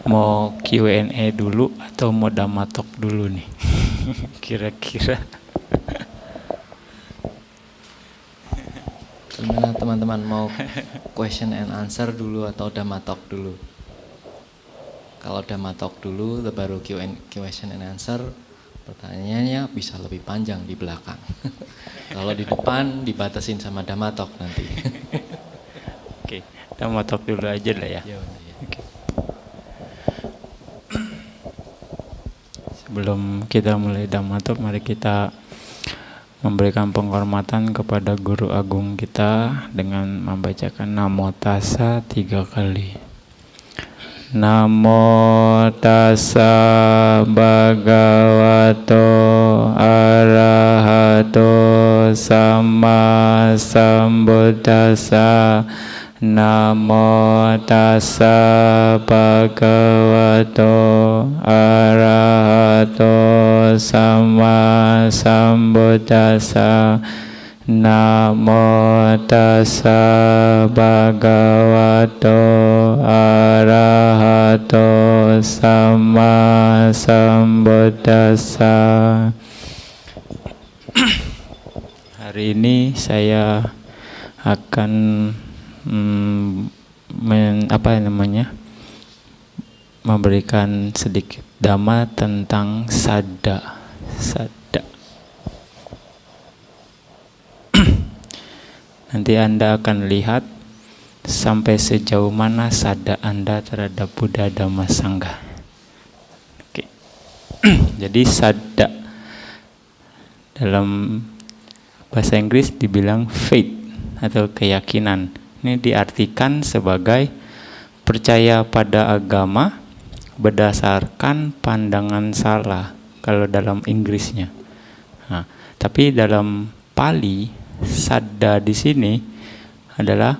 Mau Q&A dulu atau mau damatok dulu nih? Kira-kira. Gimana teman-teman, mau question and answer dulu atau damatok dulu? Kalau damatok dulu baru question and answer, pertanyaannya bisa lebih panjang di belakang. Kalau di depan dibatasin sama damatok nanti. Oke, damatok dulu aja lah ya. Ya. Oke. Sebelum kita mulai damatok, mari kita memberikan penghormatan kepada Guru Agung kita dengan membacakan Namo Tassa 3 kali. Namo Tassa Bhagavato Arahato Sama Sambuddhassa. Namo Tassa Bhagavato Arahato Sama Sambuddhassa. Namo Tassa Bhagavato Arahato Sama Sambuddhassa. Hari ini saya akan memberikan sedikit dhamma tentang sadda. Nanti Anda akan lihat sampai sejauh mana sadda Anda terhadap Buddha, Dhamma, Sangha. Oke. Jadi sadda dalam bahasa Inggris dibilang faith atau keyakinan. Ini diartikan sebagai percaya pada agama berdasarkan pandangan salah kalau dalam Inggrisnya. Nah, tapi dalam Pali, sadda di sini adalah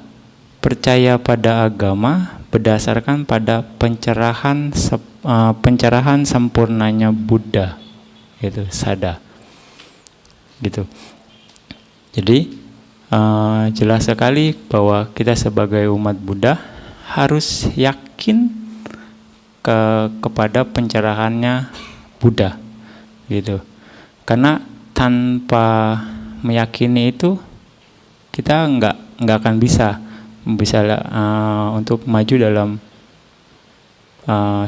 percaya pada agama berdasarkan pada pencerahan sempurnanya Buddha, itu sadda. Gitu. Jadi jelas sekali bahwa kita sebagai umat Buddha harus yakin kepada pencerahannya Buddha, gitu. Karena tanpa meyakini itu kita nggak akan bisa untuk maju dalam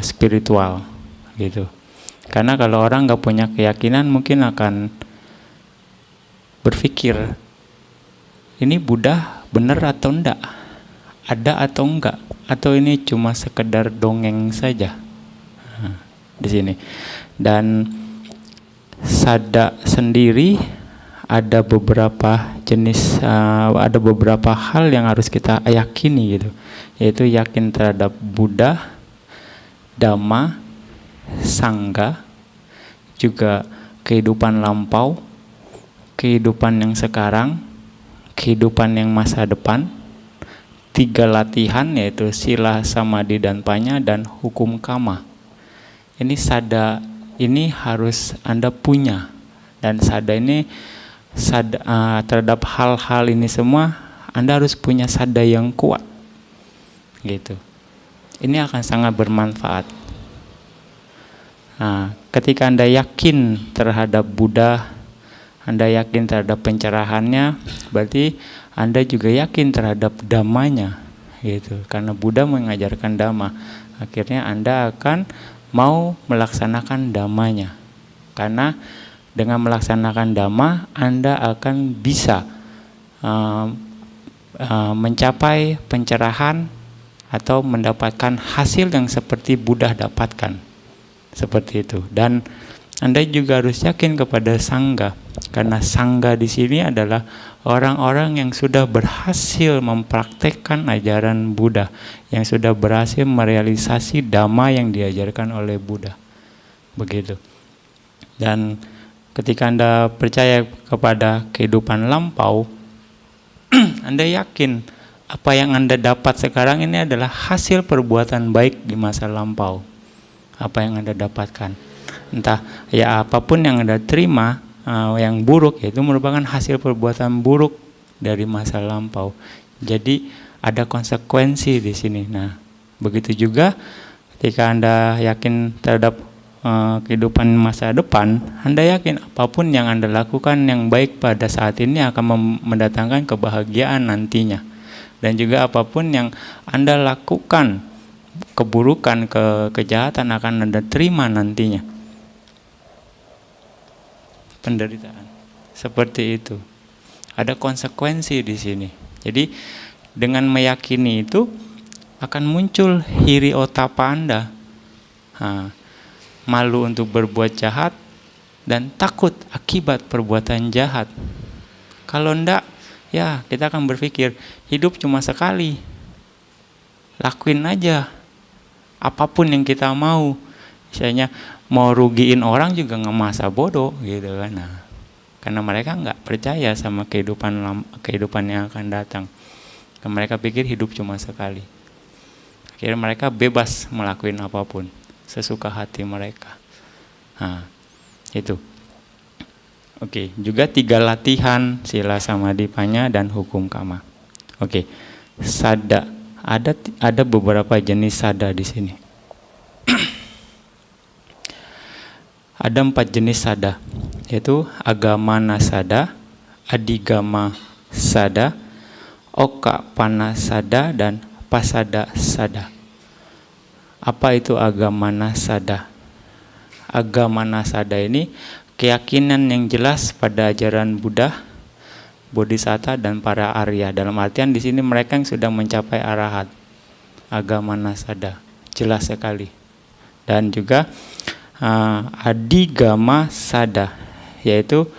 spiritual, gitu. Karena kalau orang nggak punya keyakinan mungkin akan berpikir ini Buddha benar atau enggak, ada atau enggak, atau ini cuma sekedar dongeng saja. Nah, di sini. Dan sadda sendiri ada beberapa jenis, ada beberapa hal yang harus kita yakini, gitu. Yaitu yakin terhadap Buddha, Dhamma, Sangha, juga kehidupan lampau, kehidupan yang sekarang, kehidupan yang masa depan, 3 latihan yaitu sila, samadhi, dan panya, dan hukum kama. Ini sadda ini harus Anda punya, dan sadda ini terhadap hal-hal ini semua Anda harus punya sadda yang kuat, gitu. Ini akan sangat bermanfaat. Nah, ketika Anda yakin terhadap Buddha, Anda yakin terhadap pencerahannya, berarti Anda juga yakin terhadap dhammanya, gitu. Karena Buddha mengajarkan dhamma, akhirnya Anda akan mau melaksanakan dhammanya. Karena dengan melaksanakan dhamma, Anda akan bisa mencapai pencerahan atau mendapatkan hasil yang seperti Buddha dapatkan, seperti itu. Dan Anda juga harus yakin kepada Sangha, karena Sangha di sini adalah orang-orang yang sudah berhasil mempraktekkan ajaran Buddha, yang sudah berhasil merealisasi dhamma yang diajarkan oleh Buddha. Begitu. Dan ketika Anda percaya kepada kehidupan lampau, Anda yakin apa yang Anda dapat sekarang ini adalah hasil perbuatan baik di masa lampau. Apa yang Anda dapatkan, entah ya apapun yang Anda terima, yang buruk, itu merupakan hasil perbuatan buruk dari masa lampau. Jadi ada konsekuensi di sini. Nah, begitu juga Ketika Anda yakin terhadap kehidupan masa depan, Anda yakin apapun yang Anda lakukan yang baik pada saat ini akan mendatangkan kebahagiaan nantinya. Dan juga apapun yang Anda lakukan, keburukan, kejahatan akan Anda terima nantinya. Penderitaan. Seperti itu. Ada konsekuensi di sini. Jadi dengan meyakini itu akan muncul hiri otapa Anda. Malu untuk berbuat jahat dan takut akibat perbuatan jahat. Kalau enggak, ya kita akan berpikir hidup cuma sekali. Lakuin aja apapun yang kita mau. Misalnya mau rugiin orang juga nggak masa bodoh gitu kan. Nah, karena mereka nggak percaya sama kehidupan yang akan datang. Karena mereka pikir hidup cuma sekali. Akhirnya mereka bebas melakukan apapun sesuka hati mereka. Nah, itu. Oke, juga 3 latihan sila samadhi panya dan hukum kama. Oke. Sada. Ada beberapa jenis sada di sini. Ada 4 jenis sada, yaitu agamana sada, adigama sada, okapana sada, dan pasada sada. Apa itu agamana sada? Agamana sada ini keyakinan yang jelas pada ajaran Buddha, Bodhisatta, dan para Arya. Dalam artian di sini mereka yang sudah mencapai arahat. Agamana sada, jelas sekali. Dan juga adigama sada, yaitu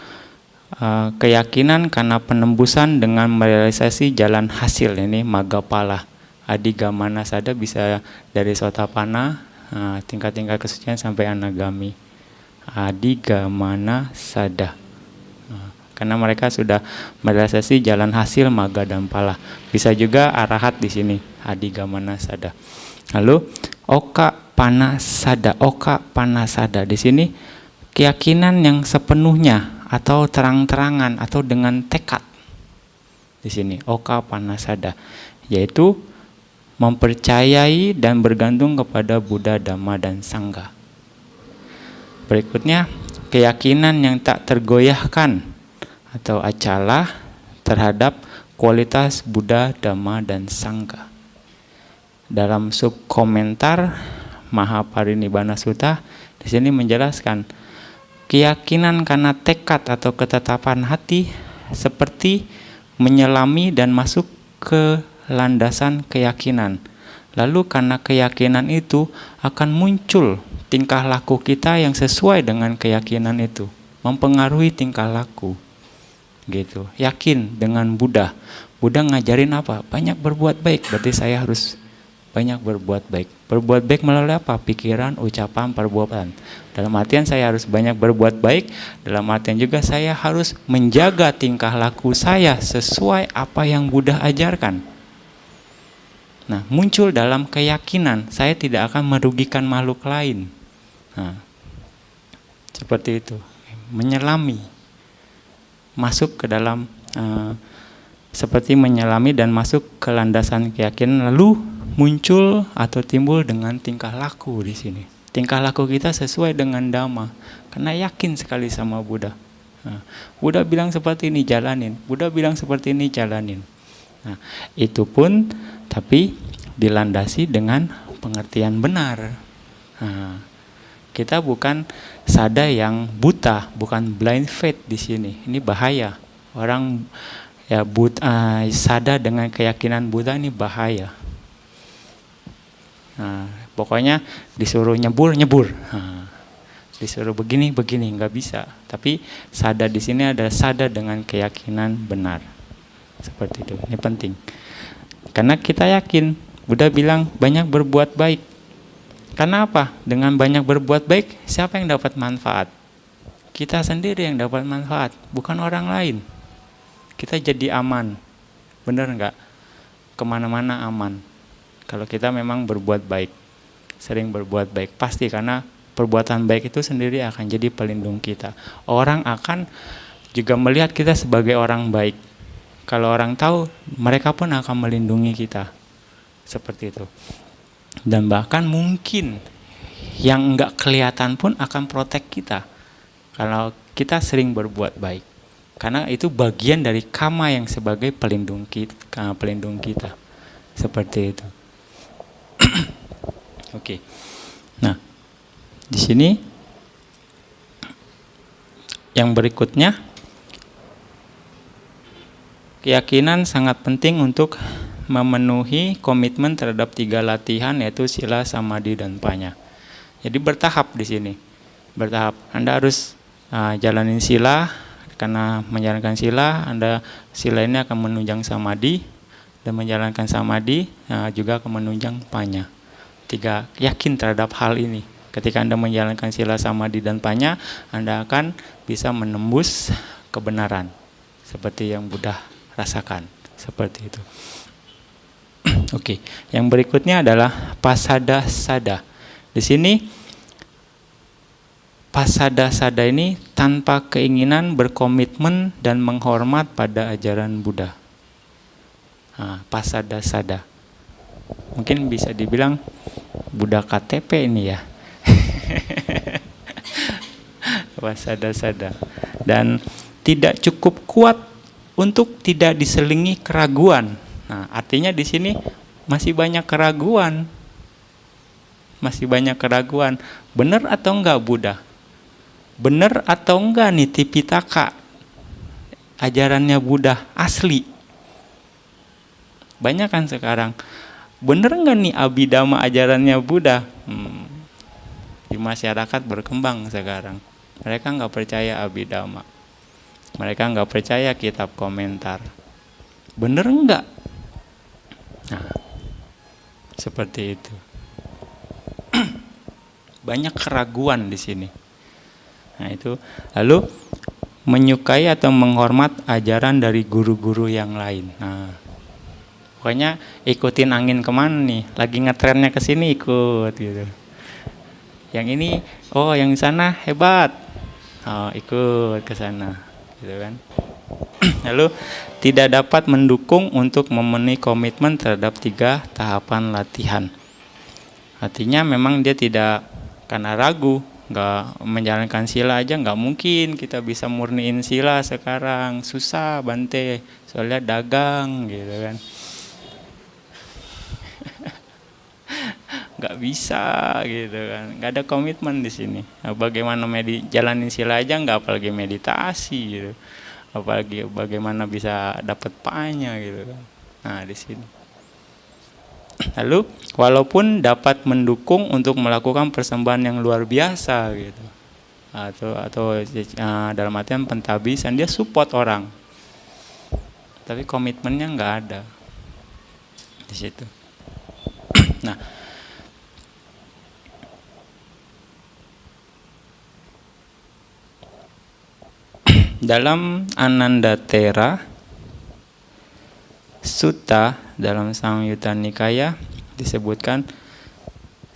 keyakinan karena penembusan dengan merealisasi jalan hasil, ini Maggapala. Adigamana sada bisa dari Sotapana, tingkat-tingkat kesucian sampai Anagami. Adigamana sada, karena mereka sudah merealisasi jalan hasil Magga dan Pala. Bisa juga arahat di sini, adigamana sada. Lalu okapana sada, okapana sada di sini keyakinan yang sepenuhnya atau terang-terangan atau dengan tekad. Di sini okapana sada, yaitu mempercayai dan bergantung kepada Buddha, Dhamma, dan Sangha. Berikutnya, keyakinan yang tak tergoyahkan atau acala terhadap kualitas Buddha, Dhamma, dan Sangha. Dalam subkomentar Mahaparinibbana Sutta di sini menjelaskan keyakinan karena tekad atau ketetapan hati seperti menyelami dan masuk ke landasan keyakinan. Lalu karena keyakinan itu akan muncul tingkah laku kita yang sesuai dengan keyakinan itu, mempengaruhi tingkah laku. Gitu. Yakin dengan Buddha. Buddha ngajarin apa? Banyak berbuat baik. Berarti saya harus banyak berbuat baik. Berbuat baik melalui apa? Pikiran, ucapan, perbuatan. Dalam artian saya harus banyak berbuat baik. Dalam artian juga saya harus menjaga tingkah laku saya sesuai apa yang Buddha ajarkan. Nah, muncul dalam keyakinan saya tidak akan merugikan makhluk lain. Nah, seperti itu. Menyelami. Masuk ke dalam seperti menyelami dan masuk ke landasan keyakinan, lalu muncul atau timbul dengan tingkah laku di sini. Tingkah laku kita sesuai dengan Dhamma, karena yakin sekali sama Buddha. Nah, Buddha bilang seperti ini, jalanin. Buddha bilang seperti ini, jalanin. Nah, itu pun tapi dilandasi dengan pengertian benar. Nah, kita bukan sada yang buta, bukan blind faith di sini. Ini bahaya. Orang ya sada dengan keyakinan Buddha ini bahaya. Nah, pokoknya disuruh nyebur. Nah, disuruh begini nggak bisa. Tapi sada di sini ada sada dengan keyakinan benar. Seperti itu. Ini penting. Karena kita yakin Buddha bilang banyak berbuat baik. Karena apa? Dengan banyak berbuat baik, siapa yang dapat manfaat? Kita sendiri yang dapat manfaat, bukan orang lain. Kita jadi aman. Benar nggak? Kemana-mana aman. Kalau kita memang berbuat baik, sering berbuat baik, pasti karena perbuatan baik itu sendiri akan jadi pelindung kita. Orang akan juga melihat kita sebagai orang baik. Kalau orang tahu, mereka pun akan melindungi kita. Seperti itu. Dan bahkan mungkin yang enggak kelihatan pun akan protek kita kalau kita sering berbuat baik. Karena itu bagian dari karma yang sebagai pelindung kita. Seperti itu. Oke. Nah, di sini yang berikutnya, keyakinan sangat penting untuk memenuhi komitmen terhadap 3 latihan, yaitu sila, samadhi, dan panya. Jadi bertahap di sini. Bertahap. Anda harus jalanin sila, karena menjalankan sila, sila ini akan menunjang samadhi, dan menjalankan samadhi juga akan menunjang panya. 3, yakin terhadap hal ini. Ketika Anda menjalankan sila, samadhi, dan panya, Anda akan bisa menembus kebenaran seperti yang Buddha rasakan. Seperti itu. Oke, yang berikutnya adalah pasada sada. Di sini pasada sada ini tanpa keinginan berkomitmen dan menghormat pada ajaran Buddha. Pasada sada. Mungkin bisa dibilang Buddha KTP ini ya. Pasada sada. Dan tidak cukup kuat untuk tidak diselingi keraguan. Nah, artinya di sini masih banyak keraguan. Masih banyak keraguan. Benar atau enggak Buddha? Benar atau enggak nih Tipitaka? Ajarannya Buddha asli. Banyak kan sekarang. Benar enggak nih Abhidhamma ajarannya Buddha? Di masyarakat berkembang sekarang. Mereka enggak percaya Abhidhamma. Mereka enggak percaya kitab komentar. Benar enggak? Nah, seperti itu. Banyak keraguan di sini. Nah, itu. Lalu menyukai atau menghormat ajaran dari guru-guru yang lain. Nah, pokoknya ikutin angin kemana nih? Lagi ngetrennya ke sini ikut gitu. Yang ini, yang di sana hebat. Ikut ke sana, gitu kan? Lalu tidak dapat mendukung untuk memenuhi komitmen terhadap 3 tahapan latihan. Artinya memang dia tidak, karena ragu, nggak menjalankan sila aja nggak mungkin kita bisa murniin sila sekarang, susah Bante, soalnya dagang gitu kan. Nggak bisa gitu kan, nggak ada komitmen di sini. Bagaimana jalanin sila aja nggak, apalagi meditasi gitu. Apalagi bagaimana bisa dapat panya gitu kan. Nah, di sini. Lalu walaupun dapat mendukung untuk melakukan persembahan yang luar biasa gitu. Atau dalam artian pentabisan, dia support orang. Tapi komitmennya nggak ada. Di situ. Nah, dalam Anandatera Sutta dalam Samyutta Nikaya disebutkan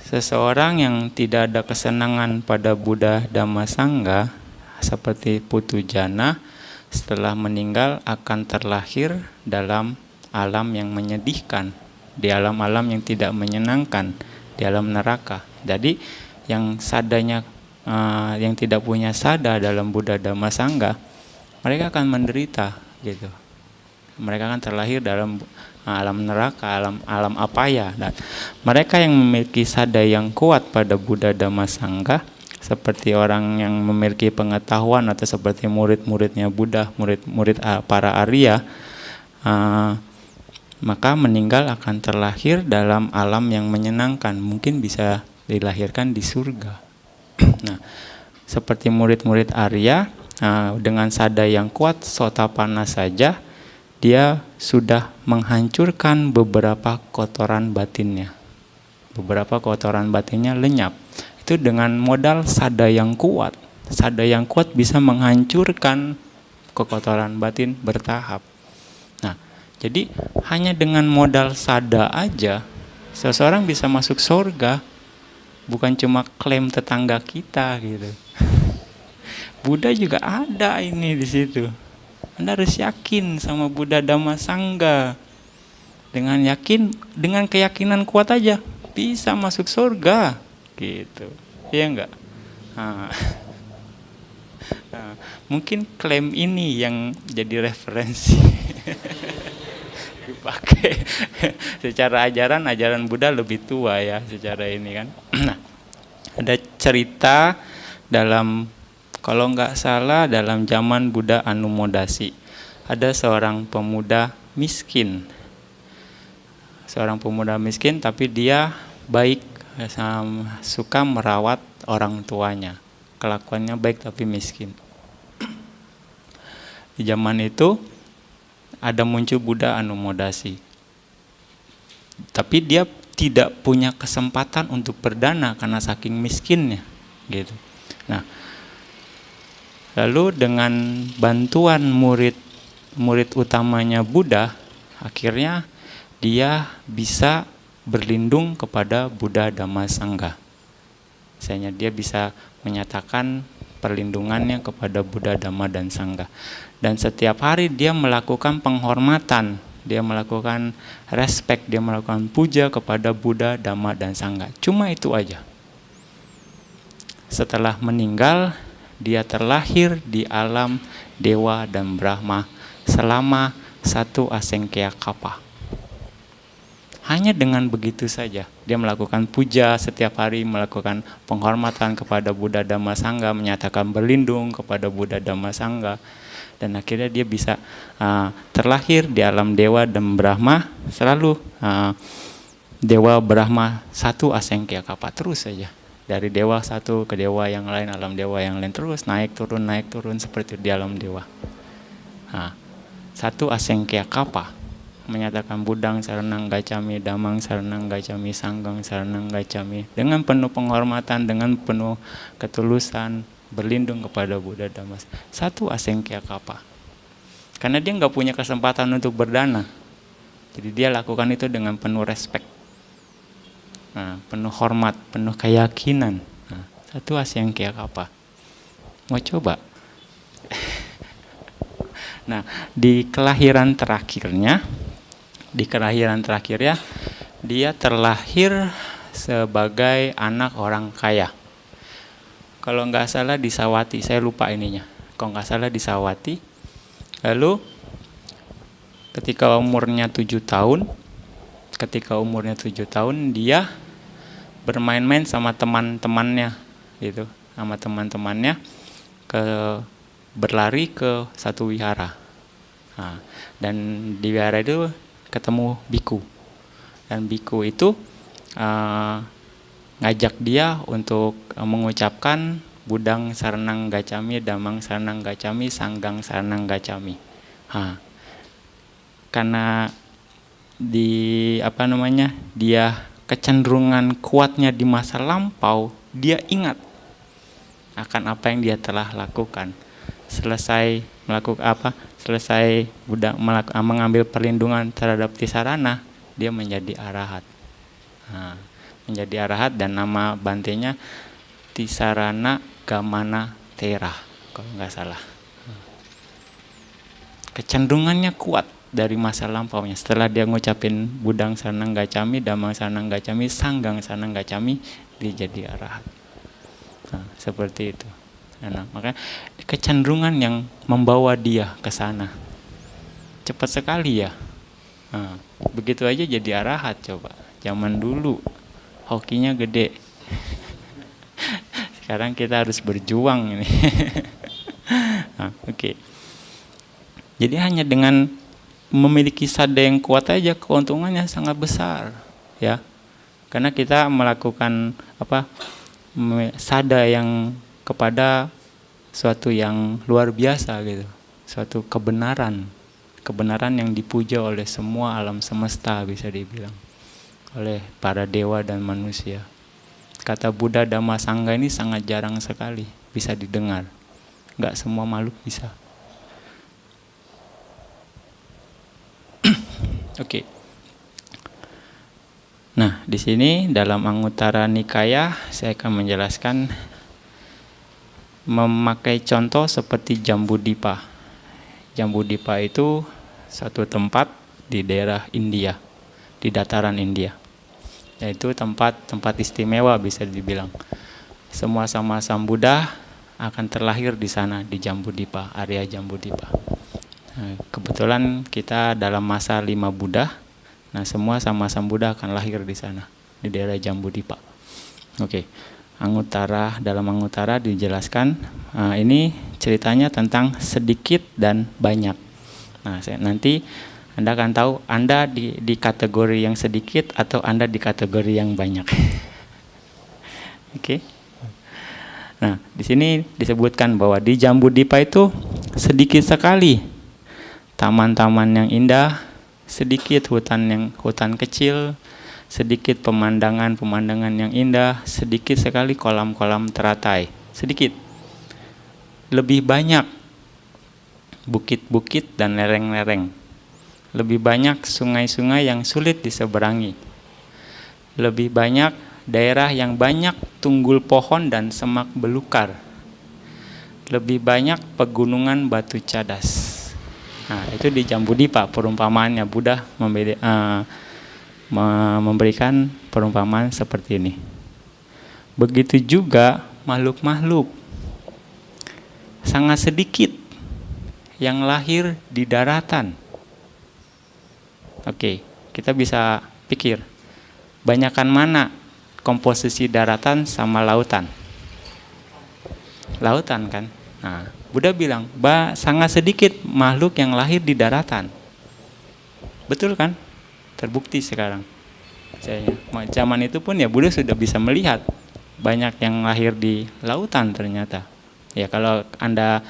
seseorang yang tidak ada kesenangan pada Buddha Dhamma Sangha seperti Putujana setelah meninggal akan terlahir dalam alam yang menyedihkan, di alam-alam yang tidak menyenangkan, di alam neraka. Jadi yang sadanya yang tidak punya sada dalam Buddha Dhamma Sangha, mereka akan menderita gitu. Mereka akan terlahir dalam alam neraka, alam apaya. Dan mereka yang memiliki sada yang kuat pada Buddha Dhamma Sangha, seperti orang yang memiliki pengetahuan atau seperti murid-muridnya Buddha, murid-murid para Arya, maka meninggal akan terlahir dalam alam yang menyenangkan, mungkin bisa dilahirkan di surga. Nah, seperti murid-murid Arya, dengan sada yang kuat, Sotapanna saja, dia sudah menghancurkan beberapa kotoran batinnya. Beberapa kotoran batinnya lenyap. Itu dengan modal sada yang kuat. Sada yang kuat bisa menghancurkan kekotoran batin bertahap. Nah, jadi hanya dengan modal sada aja, seseorang bisa masuk surga. Bukan cuma klaim tetangga kita gitu. Buddha juga ada ini di situ. Anda harus yakin sama Buddha Dhamma Sangha. Dengan keyakinan kuat aja, bisa masuk surga, gitu. Iya enggak? Nah, mungkin klaim ini yang jadi referensi dipakai. Secara ajaran Buddha lebih tua ya secara ini kan. Nah, ada cerita dalam, kalau nggak salah dalam zaman Buddha Anumodasi, ada seorang pemuda miskin. Seorang pemuda miskin tapi dia baik, suka merawat orang tuanya. Kelakuannya baik tapi miskin. Di zaman itu ada muncul Buddha Anumodasi. Tapi dia tidak punya kesempatan untuk berdana karena saking miskinnya, gitu. Nah, lalu dengan bantuan murid utamanya Buddha, akhirnya dia bisa berlindung kepada Buddha Dhamma Sangha. Misalnya dia bisa menyatakan perlindungannya kepada Buddha, Dhamma, dan Sangha. Dan setiap hari dia melakukan penghormatan, dia melakukan respect, dia melakukan puja kepada Buddha, Dhamma, dan Sangha. Cuma itu aja. Setelah meninggal, dia terlahir di alam Dewa dan Brahma selama 1 asengkaya kapa. Hanya dengan begitu saja, dia melakukan puja setiap hari, melakukan penghormatan kepada Buddha, Dhamma, Sangha, menyatakan berlindung kepada Buddha, Dhamma, Sangha, dan akhirnya dia bisa terlahir di alam Dewa dan Brahma, selalu Dewa Brahma 1 asengkaya kapa, terus saja. Dari dewa satu ke dewa yang lain, alam dewa yang lain, terus naik turun seperti di alam dewa. 1 asengkaya kapa menyatakan Buddhang saranang gacami, Dhammang saranang gacami, Sanghang saranang gacami, dengan penuh penghormatan, dengan penuh ketulusan, berlindung kepada Buddha, Dhamma. 1 asengkaya kapa. Karena dia nggak punya kesempatan untuk berdana, jadi dia lakukan itu dengan penuh respect, penuh hormat, penuh keyakinan. 1 asengkaya kapa. Mau coba? Nah, di kelahiran terakhirnya, dia terlahir sebagai anak orang kaya. Kalau nggak salah di Sawati, saya lupa ininya. Kalau nggak salah di Sawati. Lalu ketika umurnya 7 tahun, dia bermain-main sama teman-temannya, gitu, berlari ke satu wihara. Dan di wihara itu ketemu biku, dan biku itu ngajak dia untuk mengucapkan Buddhang saranang gacami, Dhammang saranang gacami, Sanghang saranang gacami. Karena dia kecenderungan kuatnya di masa lampau, dia ingat akan apa yang dia telah lakukan. Selesai Buddha mengambil perlindungan terhadap Tisarana, dia menjadi arahat. Dan nama bantenya Tisarana Gamana Tera, kalau nggak salah. Kecenderungannya kuat dari masa lampaunya. Setelah dia ngucapin Buddhang saranang gacami, Dhammang saranang gacami, Sanghang saranang gacami, dia jadi arahat. Seperti itu. Makanya kecenderungan yang membawa dia ke sana cepat sekali ya. Begitu aja jadi arahat coba. Zaman dulu hokinya gede. Sekarang kita harus berjuang ini. Oke. Jadi hanya dengan memiliki sada yang kuat aja keuntungannya sangat besar, ya. Karena kita melakukan sada yang kepada suatu yang luar biasa gitu, suatu kebenaran yang dipuja oleh semua alam semesta, bisa dibilang oleh para dewa dan manusia. Kata Buddha, Dhamma, Sangha ini sangat jarang sekali bisa didengar, nggak semua makhluk bisa. Oke. Nah, di sini dalam Anguttara Nikaya saya akan menjelaskan memakai contoh seperti Jambudipa. Jambudipa itu satu tempat di daerah India, di dataran India. yaitu tempat istimewa bisa dibilang. Semua sama Sang Buddha akan terlahir di sana, di Jambudvipa, area Jambudvipa. Nah, kebetulan kita dalam masa 5 Buddha, nah semua sama Sang Buddha akan lahir di sana, di daerah Jambudvipa. Oke, dalam Anguttara dijelaskan, ini ceritanya tentang sedikit dan banyak. Nah, nanti Anda akan tahu Anda di kategori yang sedikit atau Anda di kategori yang banyak. Oke. Nah, di sini disebutkan bahwa di Jambudvipa itu sedikit sekali taman-taman yang indah, sedikit hutan kecil, sedikit pemandangan yang indah, sedikit sekali kolam-kolam teratai, sedikit. Lebih banyak bukit-bukit dan lereng-lereng. Lebih banyak sungai-sungai yang sulit diseberangi. Lebih banyak daerah yang banyak tunggul pohon dan semak belukar. Lebih banyak pegunungan batu cadas. Nah, itu di Jambudvipa perumpamaannya. Buddha memberikan perumpamaan seperti ini. Begitu juga makhluk-makhluk. Sangat sedikit yang lahir di daratan. Oke, kita bisa pikir, banyakan mana komposisi daratan sama lautan? Lautan kan? Nah, Buddha bilang, sangat sedikit makhluk yang lahir di daratan. Betul kan? Terbukti sekarang. Zaman itu pun ya Buddha sudah bisa melihat banyak yang lahir di lautan ternyata. Ya kalau Anda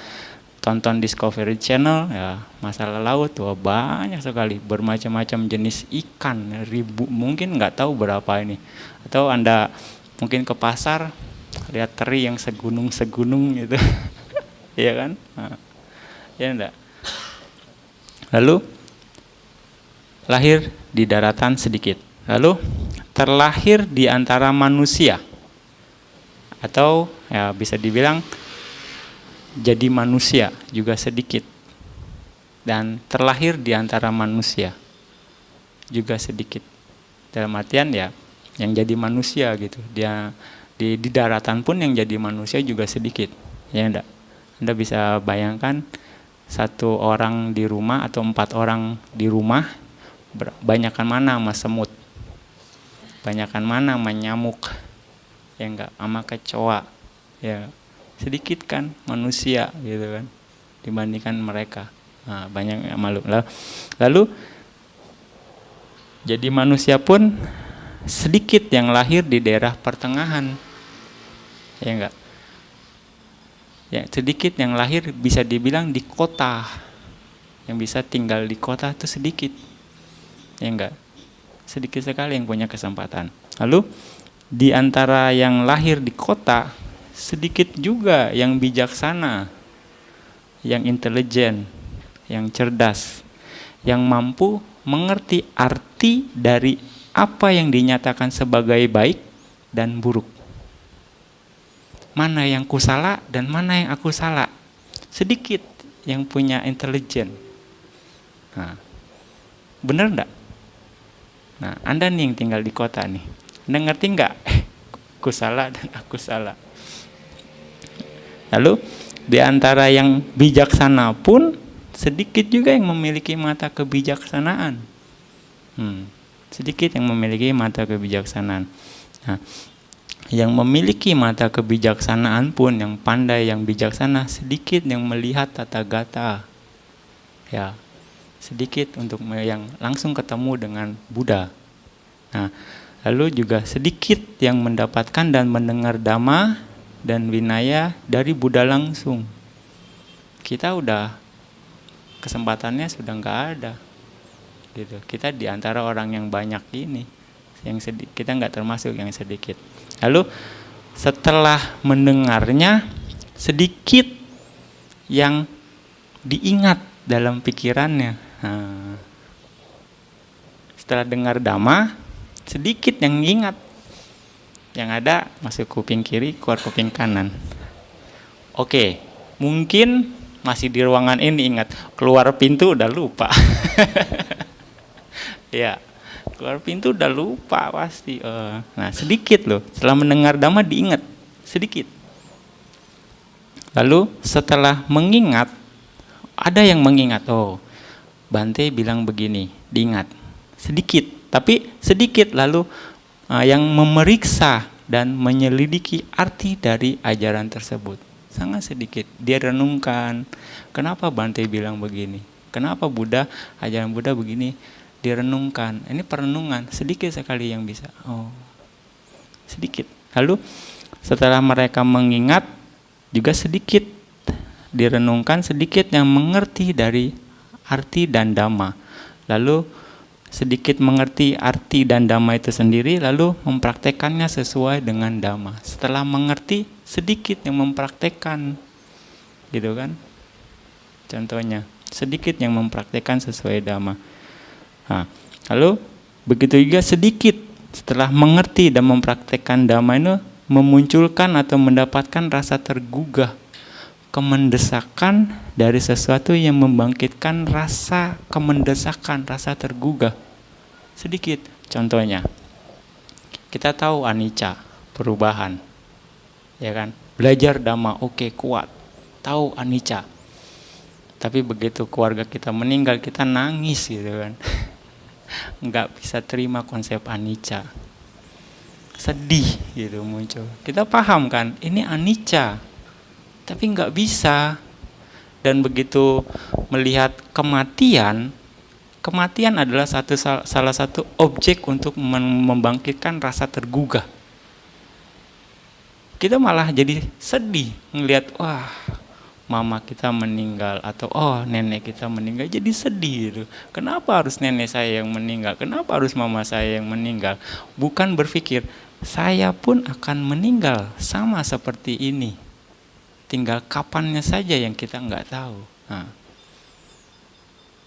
tonton Discovery Channel, ya masalah laut, wah banyak sekali bermacam-macam jenis ikan, ribu, mungkin nggak tahu berapa ini. Atau Anda mungkin ke pasar lihat teri yang segunung-segunung gitu. Iya kan? Nah, ya enggak. Lalu lahir di daratan sedikit. Lalu terlahir di antara manusia. Atau ya bisa dibilang jadi manusia juga sedikit. Dan terlahir di antara manusia juga sedikit. Dalam artian ya yang jadi manusia gitu. Dia di daratan pun yang jadi manusia juga sedikit. Ya enggak? Anda bisa bayangkan 1 orang di rumah atau 4 orang di rumah, banyakan mana sama semut, banyakan mana sama nyamuk, ya enggak, sama kecoa, ya sedikit kan manusia gitu kan dibandingkan mereka. Nah, banyak makhluk. Lalu jadi manusia pun sedikit yang lahir di daerah pertengahan, ya enggak. Ya, sedikit yang lahir bisa dibilang di kota. Yang bisa tinggal di kota itu sedikit. Ya enggak? Sedikit sekali yang punya kesempatan. Lalu di antara yang lahir di kota, sedikit juga yang bijaksana, yang intelijen, yang cerdas, yang mampu mengerti arti dari apa yang dinyatakan sebagai baik dan buruk. Mana yang kusala dan mana yang aku salah. Sedikit yang punya intelijen. Nah, benar enggak? Nah, Anda nih yang tinggal di kota nih. Anda ngerti enggak? Kusala dan aku salah. Lalu, di antara yang bijaksana pun, sedikit juga yang memiliki mata kebijaksanaan. Sedikit yang memiliki mata kebijaksanaan. Nah, yang memiliki mata kebijaksanaan pun, yang pandai, yang bijaksana, sedikit yang melihat tata gata. Ya, sedikit untuk yang langsung ketemu dengan Buddha. Nah, lalu juga sedikit yang mendapatkan dan mendengar dhamma dan vinaya dari Buddha langsung. Kita udah, kesempatannya sudah nggak ada. Gitu. Kita di antara orang yang banyak ini, kita nggak termasuk yang sedikit. Lalu setelah mendengarnya, sedikit yang diingat dalam pikirannya. Nah, setelah dengar dhamma, sedikit yang ingat. Yang ada masuk kuping kiri, keluar kuping kanan. Oke, mungkin masih di ruangan ini ingat, keluar pintu udah lupa. Ya, keluar pintu udah lupa pasti. Nah sedikit loh, setelah mendengar Dhamma diingat sedikit. Lalu setelah mengingat, ada yang mengingat, oh Bante bilang begini, diingat sedikit, tapi sedikit. Lalu yang memeriksa dan menyelidiki arti dari ajaran tersebut sangat sedikit. Dia renungkan, kenapa Bante bilang begini, kenapa ajaran Buddha begini, direnungkan. Ini perenungan sedikit sekali yang bisa, sedikit. Lalu setelah mereka mengingat juga sedikit direnungkan, sedikit yang mengerti dari arti dan Dhamma. Lalu sedikit mengerti arti dan Dhamma itu sendiri, lalu mempraktekannya sesuai dengan Dhamma. Setelah mengerti, sedikit yang mempraktekkan, gitu kan? Contohnya, sedikit yang mempraktekkan sesuai Dhamma. Nah, lalu begitu juga sedikit setelah mengerti dan mempraktekkan Dhamma itu memunculkan atau mendapatkan rasa tergugah, kemendesakan dari sesuatu yang membangkitkan rasa kemendesakan, rasa tergugah. Sedikit. Contohnya, kita tahu anicca, perubahan, ya kan? Belajar Dhamma, oke, kuat, tahu anicca. Tapi begitu keluarga kita meninggal, kita nangis gitu kan. Nggak bisa terima konsep anicca. Sedih gitu muncul. Kita paham kan, ini anicca, tapi nggak bisa. Dan begitu melihat kematian adalah salah satu objek untuk membangkitkan rasa tergugah. Kita malah jadi sedih ngelihat, wah, mama kita meninggal, atau nenek kita meninggal, jadi sedih gitu. Kenapa harus nenek saya yang meninggal? Kenapa harus mama saya yang meninggal? Bukan berpikir, saya pun akan meninggal sama seperti ini. Tinggal kapannya saja yang kita nggak tahu. Nah,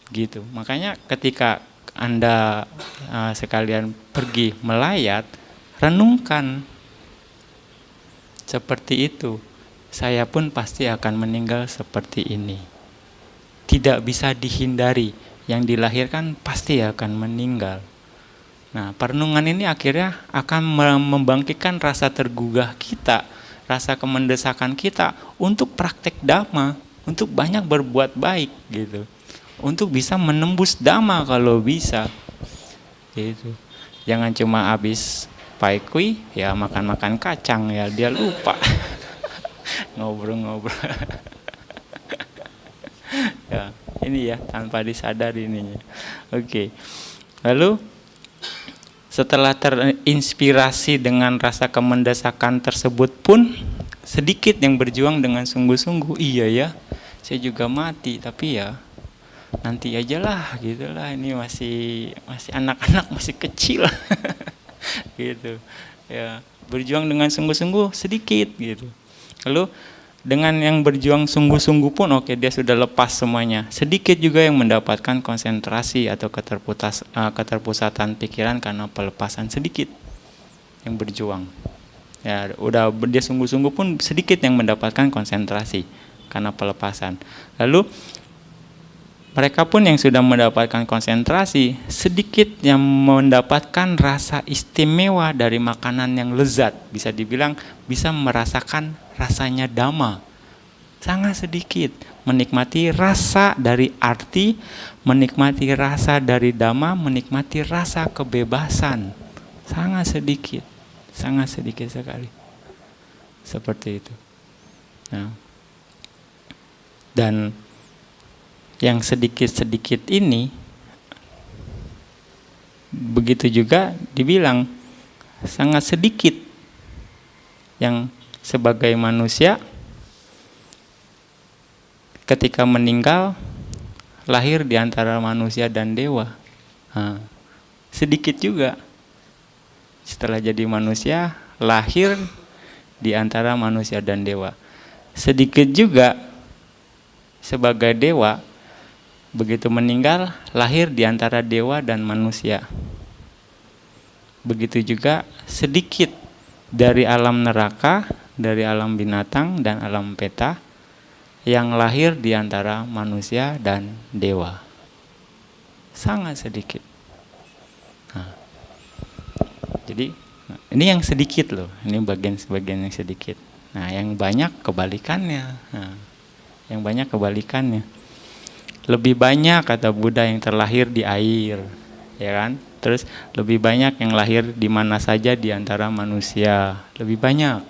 gitu. Makanya ketika Anda sekalian pergi melayat, renungkan seperti itu. Saya pun pasti akan meninggal seperti ini. Tidak bisa dihindari. Yang dilahirkan pasti akan meninggal. Nah, perenungan ini akhirnya akan membangkitkan rasa tergugah kita, rasa kemendesakan kita untuk praktek Dhamma, untuk banyak berbuat baik gitu. Untuk bisa menembus Dhamma kalau bisa. Gitu. Jangan cuma habis paikui ya makan-makan kacang ya, dia lupa. Ngobrol-ngobrol. Ya, ini ya tanpa disadari ininya. Oke. Lalu setelah terinspirasi dengan rasa kemendesakan tersebut pun sedikit yang berjuang dengan sungguh-sungguh. Iya ya, saya juga mati, tapi ya nanti aja lah, gitulah. Ini masih anak-anak, masih kecil, gitu. Ya, berjuang dengan sungguh-sungguh sedikit, gitu. Lalu dengan yang berjuang sungguh-sungguh pun dia sudah lepas semuanya. Sedikit juga yang mendapatkan konsentrasi atau keterpusatan pikiran karena pelepasan, sedikit yang berjuang. Ya, udah dia sungguh-sungguh pun sedikit yang mendapatkan konsentrasi karena pelepasan. Lalu mereka pun yang sudah mendapatkan konsentrasi, sedikit yang mendapatkan rasa istimewa dari makanan yang lezat. Bisa dibilang bisa merasakan rasanya Dhamma. Sangat sedikit. Menikmati rasa dari arti, menikmati rasa dari Dhamma, menikmati rasa kebebasan. Sangat sedikit. Sangat sedikit sekali. Seperti itu. Nah. Dan yang sedikit-sedikit ini, begitu juga dibilang sangat sedikit yang sebagai manusia ketika meninggal lahir di antara manusia dan dewa. Nah, sedikit juga setelah jadi manusia lahir di antara manusia dan dewa. Sedikit juga sebagai dewa begitu meninggal lahir di antara dewa dan manusia. Begitu juga sedikit dari alam neraka, dari alam binatang dan alam peta yang lahir di antara manusia dan dewa. Sangat sedikit. Nah, Jadi ini yang sedikit loh, ini bagian-bagian yang sedikit. Nah, yang banyak kebalikannya. Nah, yang banyak kebalikannya. Lebih banyak kata Buddha yang terlahir di air, ya kan? Terus lebih banyak yang lahir di mana saja di antara manusia, lebih banyak.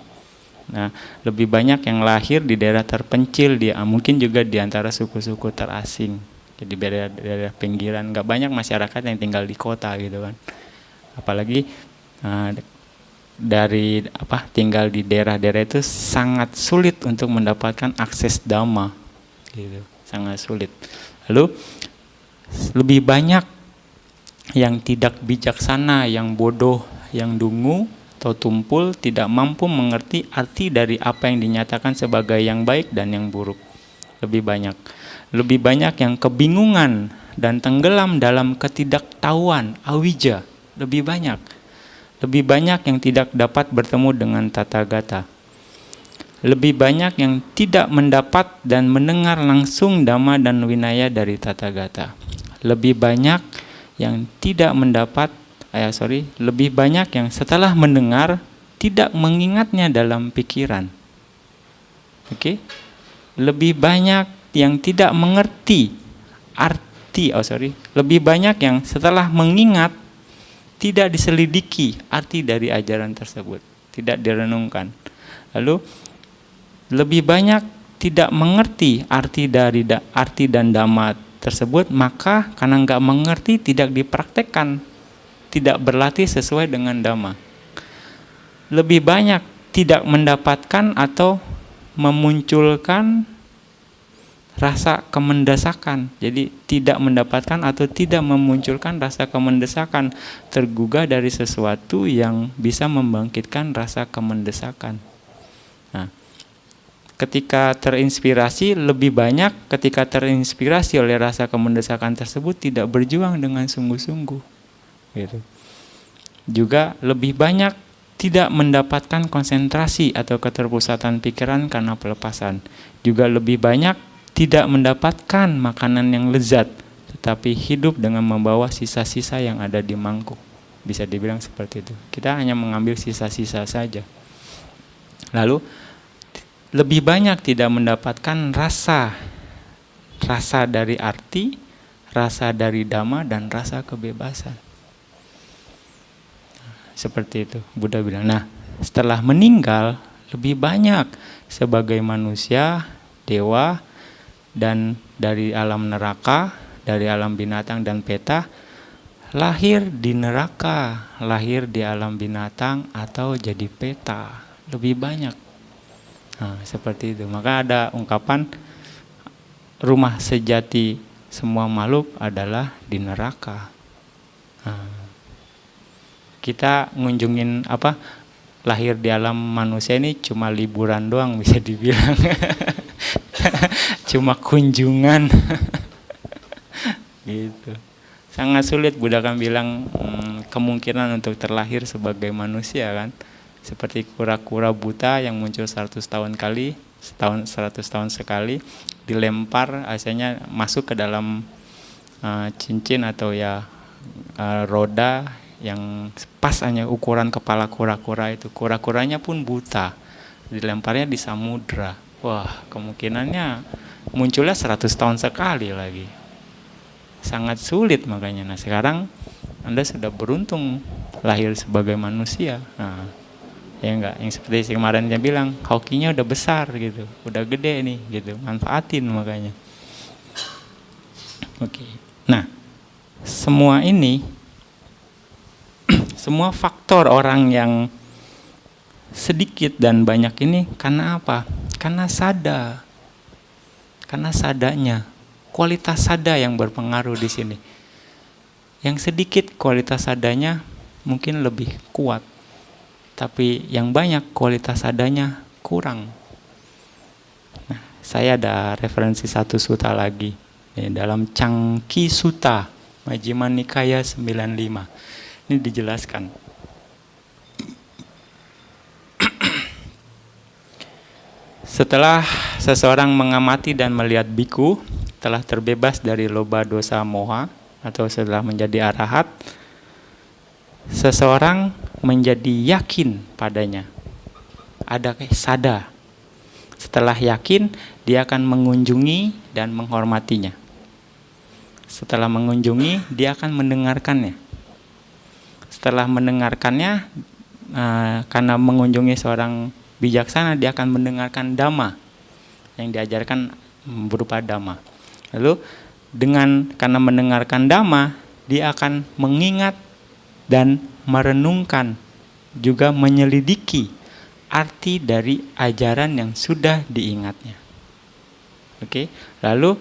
Nah, lebih banyak yang lahir di daerah terpencil, mungkin juga di antara suku-suku terasing. Jadi daerah pinggiran, nggak banyak masyarakat yang tinggal di kota gitu kan. Apalagi tinggal di daerah-daerah itu sangat sulit untuk mendapatkan akses dhamma, gitu, sangat sulit. Lalu lebih banyak yang tidak bijaksana, yang bodoh, yang dungu atau tumpul, tidak mampu mengerti arti dari apa yang dinyatakan sebagai yang baik dan yang buruk. Lebih banyak yang kebingungan dan tenggelam dalam ketidaktahuan, awija. Lebih banyak yang tidak dapat bertemu dengan Tathagata. Lebih banyak yang tidak mendapat dan mendengar langsung Dhamma dan Winaya dari Tathagata. Lebih banyak yang lebih banyak yang setelah mendengar tidak mengingatnya dalam pikiran. Oke? Lebih banyak yang tidak mengerti lebih banyak yang setelah mengingat tidak diselidiki arti dari ajaran tersebut, tidak direnungkan. Lalu lebih banyak tidak mengerti arti dan dhamma tersebut, maka karena nggak mengerti tidak dipraktekkan, tidak berlatih sesuai dengan dhamma. Lebih banyak tidak mendapatkan atau memunculkan rasa kemendesakan. Jadi tidak mendapatkan atau tidak memunculkan rasa kemendesakan, tergugah dari sesuatu yang bisa membangkitkan rasa kemendesakan. Nah, ketika terinspirasi oleh rasa kemendesakan tersebut tidak berjuang dengan sungguh-sungguh, gitu. Juga lebih banyak tidak mendapatkan konsentrasi atau keterpusatan pikiran karena pelepasan. Juga lebih banyak tidak mendapatkan makanan yang lezat, tetapi hidup dengan membawa sisa-sisa yang ada di mangkuk. Bisa dibilang seperti itu. Kita hanya mengambil sisa-sisa saja. Lalu lebih banyak tidak mendapatkan rasa dari arti, rasa dari dhamma, dan rasa kebebasan. Seperti itu Buddha bilang. Nah, setelah meninggal lebih banyak sebagai manusia, dewa, dan dari alam neraka, dari alam binatang dan peta, lahir di neraka, lahir di alam binatang, atau jadi peta. Lebih banyak. Nah, seperti itu. Maka ada ungkapan rumah sejati semua makhluk adalah di neraka. Nah, kita ngunjungin lahir di alam manusia ini cuma liburan doang, bisa dibilang. Cuma kunjungan. Gitu. Sangat sulit. Buddha kan bilang kemungkinan untuk terlahir sebagai manusia kan, seperti kura-kura buta yang muncul 100 tahun sekali, dilempar, asalnya masuk ke dalam cincin atau roda yang pas hanya ukuran kepala kura-kura itu. Kura-kuranya pun buta, dilemparnya di samudra. Wah, kemungkinannya munculnya 100 tahun sekali lagi. Sangat sulit makanya. Nah, sekarang Anda sudah beruntung lahir sebagai manusia. Nah, ya enggak, yang seperti kemarin dia bilang, hokinya udah besar gitu, udah gede nih gitu, manfaatin makanya. Oke. Nah, semua ini semua faktor orang yang sedikit dan banyak ini karena apa? Karena sadanya, kualitas sada yang berpengaruh di sini. Yang sedikit kualitas sadanya mungkin lebih kuat, tapi yang banyak kualitas sadanya kurang. Nah, saya ada referensi satu sutta lagi dalam Cangki Sutta, Majjhima Nikaya 95. Ini dijelaskan. Setelah seseorang mengamati dan melihat biku telah terbebas dari loba dosa moha atau setelah menjadi arahat, seseorang menjadi yakin padanya. Ada sada. Setelah yakin, dia akan mengunjungi dan menghormatinya. Setelah mengunjungi, dia akan mendengarkannya. Setelah mendengarkannya, karena mengunjungi seorang bijaksana, dia akan mendengarkan dhamma yang diajarkan berupa dhamma. Lalu karena mendengarkan dhamma, dia akan mengingat dan merenungkan, juga menyelidiki arti dari ajaran yang sudah diingatnya. Oke, lalu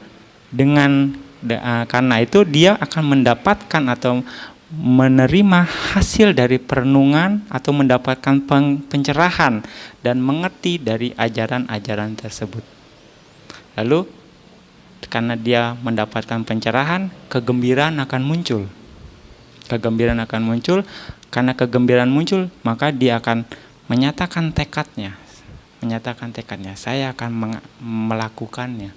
karena itu dia akan mendapatkan atau menerima hasil dari perenungan atau mendapatkan pencerahan dan mengerti dari ajaran-ajaran tersebut. Lalu karena dia mendapatkan pencerahan, kegembiraan akan muncul. Kegembiraan akan muncul. Karena kegembiraan muncul, maka dia akan menyatakan tekadnya. Saya akan melakukannya.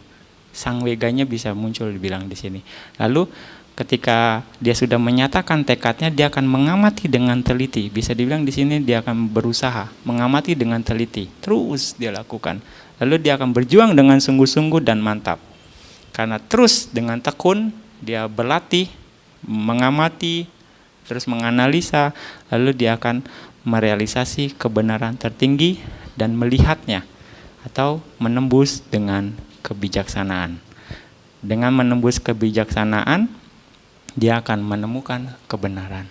Sang weganya bisa muncul, dibilang di sini. Lalu ketika dia sudah menyatakan tekadnya, dia akan mengamati dengan teliti. Bisa dibilang di sini dia akan berusaha mengamati dengan teliti. Terus dia lakukan. Lalu dia akan berjuang dengan sungguh-sungguh dan mantap. Karena terus dengan tekun dia berlatih, mengamati, terus menganalisa, lalu dia akan merealisasi kebenaran tertinggi dan melihatnya atau menembus dengan kebijaksanaan. Dengan menembus kebijaksanaan, dia akan menemukan kebenaran.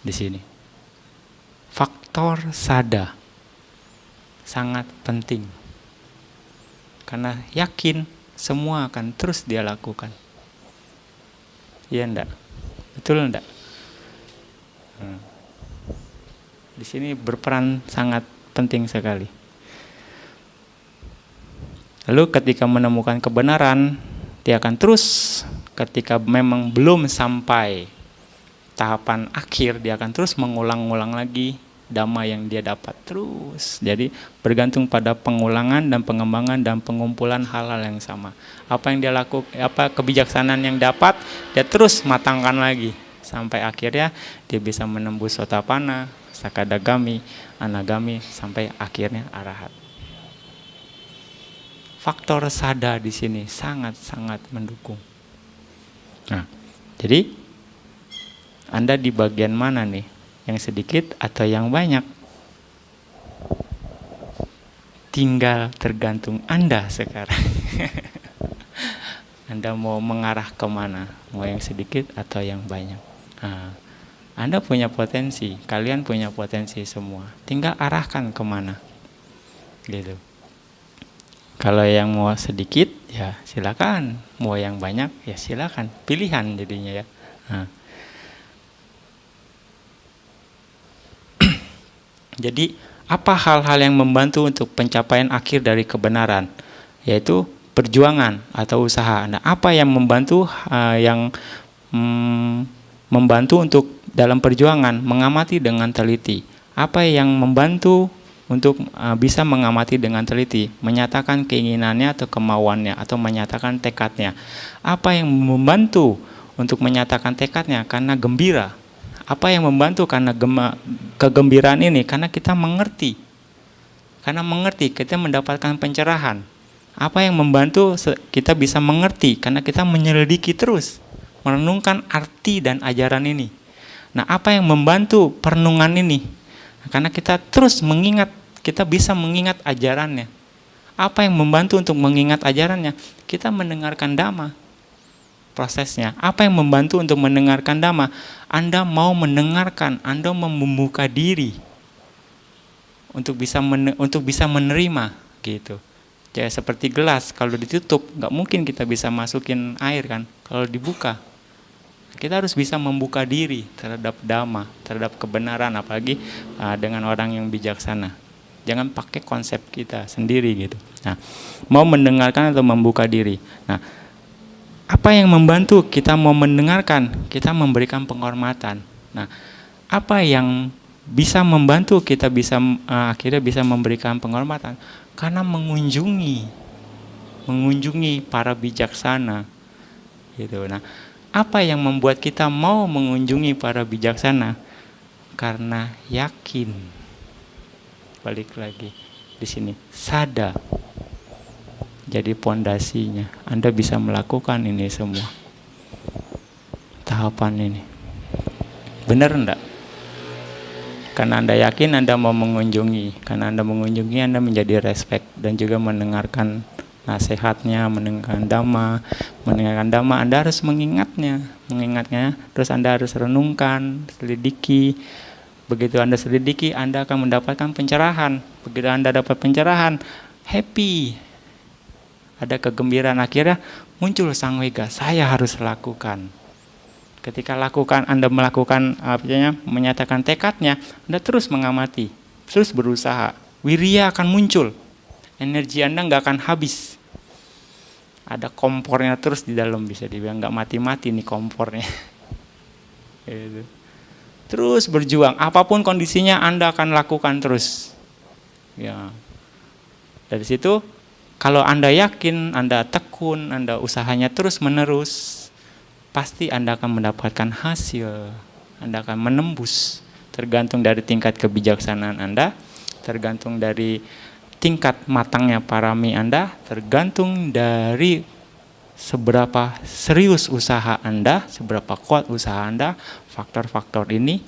Di sini. Faktor sada sangat penting. Karena yakin semua akan terus dia lakukan. Iya enggak? Betul enggak? Di sini berperan sangat penting sekali. Lalu ketika menemukan kebenaran, dia akan terus, ketika memang belum sampai tahapan akhir, dia akan terus mengulang-ulang lagi dhamma yang dia dapat terus. Jadi bergantung pada pengulangan dan pengembangan dan pengumpulan hal-hal yang sama. Apa yang dia lakukan, kebijaksanaan yang dapat, dia terus matangkan lagi sampai akhirnya dia bisa menembus sotapanna, sakadagami, anagami, sampai akhirnya arahat. Faktor sada di sini sangat-sangat mendukung. Nah, jadi Anda di bagian mana nih? Yang sedikit atau yang banyak? Tinggal tergantung Anda sekarang. Anda mau mengarah kemana? Mau yang sedikit atau yang banyak? Nah, Anda punya potensi, kalian punya potensi semua. Tinggal arahkan kemana, gitu. Kalau yang mau sedikit, ya silakan. Mau yang banyak, ya silakan. Pilihan jadinya ya. Nah. Jadi, apa hal-hal yang membantu untuk pencapaian akhir dari kebenaran? Yaitu perjuangan atau usaha. Nah, apa yang membantu membantu untuk dalam perjuangan, mengamati dengan teliti. Apa yang membantu untuk bisa mengamati dengan teliti, menyatakan keinginannya atau kemauannya, atau menyatakan tekadnya. Apa yang membantu untuk menyatakan tekadnya? Karena gembira. Apa yang membantu karena kegembiraan ini? Karena kita mengerti. Karena mengerti, kita mendapatkan pencerahan. Apa yang membantu kita bisa mengerti? Karena kita menyelidiki terus, merenungkan arti dan ajaran ini. Nah, apa yang membantu perenungan ini? Karena kita terus mengingat, kita bisa mengingat ajarannya. Apa yang membantu untuk mengingat ajarannya? Kita mendengarkan dhamma. Prosesnya. Apa yang membantu untuk mendengarkan dhamma? Anda mau mendengarkan, Anda mau membuka diri untuk bisa menerima, gitu. Jadi seperti gelas, kalau ditutup, nggak mungkin kita bisa masukin air kan? Kalau dibuka, kita harus bisa membuka diri terhadap dhamma, terhadap kebenaran, apalagi dengan orang yang bijaksana. Jangan pakai konsep kita sendiri gitu. Nah, mau mendengarkan atau membuka diri. Nah, apa yang membantu kita mau mendengarkan? Kita memberikan penghormatan. Nah, apa yang bisa membantu kita bisa akhirnya bisa memberikan penghormatan? Karena mengunjungi para bijaksana, gitu. Nah, apa yang membuat kita mau mengunjungi para bijaksana? karena yakin. Balik lagi di sini, sada. Jadi pondasinya. Anda bisa melakukan ini semua. Tahapan ini. Benar enggak? Karena Anda yakin Anda mau mengunjungi. Karena Anda mengunjungi, Anda menjadi respect dan juga mendengarkan nasihatnya, mendengarkan dhamma, Anda harus mengingatnya, terus Anda harus renungkan, selidiki. Begitu Anda selidiki, Anda akan mendapatkan pencerahan. Begitu Anda dapat pencerahan, happy, ada kegembiraan, akhirnya muncul sangwega, saya harus lakukan. Ketika Anda melakukan, menyatakan tekadnya, Anda terus mengamati, terus berusaha, wirya akan muncul, energi Anda nggak akan habis. Ada kompornya terus di dalam, bisa dibilang nggak mati-mati nih kompornya. Terus berjuang, apapun kondisinya Anda akan lakukan terus. Ya, dari situ kalau Anda yakin, Anda tekun, Anda usahanya terus menerus, pasti Anda akan mendapatkan hasil. Anda akan menembus. Tergantung dari tingkat kebijaksanaan Anda, tergantung dari tingkat matangnya parami Anda, tergantung dari seberapa serius usaha Anda, seberapa kuat usaha Anda. Faktor-faktor ini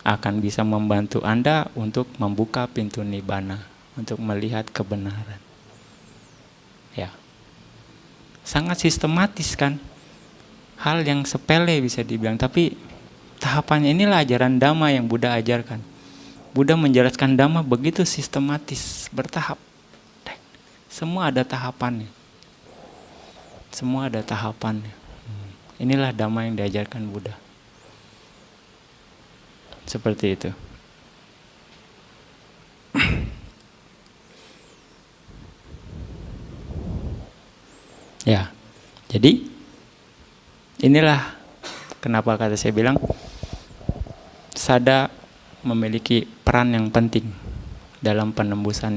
akan bisa membantu Anda untuk membuka pintu nibbana, untuk melihat kebenaran. Ya, sangat sistematis kan? Hal yang sepele bisa dibilang, tapi tahapannya inilah ajaran Dhamma yang Buddha ajarkan. Buddha menjelaskan Dhamma begitu sistematis, bertahap. Semua ada tahapannya. Semua ada tahapannya. Inilah Dhamma yang diajarkan Buddha. Seperti itu. Ya, jadi inilah kenapa kata saya bilang sada memiliki peran yang penting dalam penembusan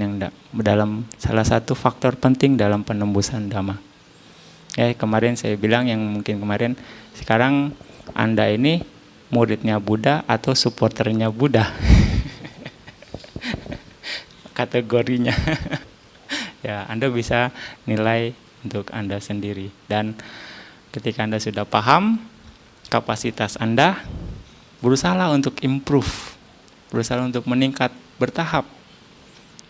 dalam salah satu faktor penting dalam penembusan Dhamma. Ya, kemarin saya bilang yang mungkin kemarin, sekarang Anda ini muridnya Buddha atau supporternya Buddha. Kategorinya. Ya, Anda bisa nilai untuk Anda sendiri. Dan ketika Anda sudah paham kapasitas Anda, berusahalah untuk improve, berusaha untuk meningkat, bertahap.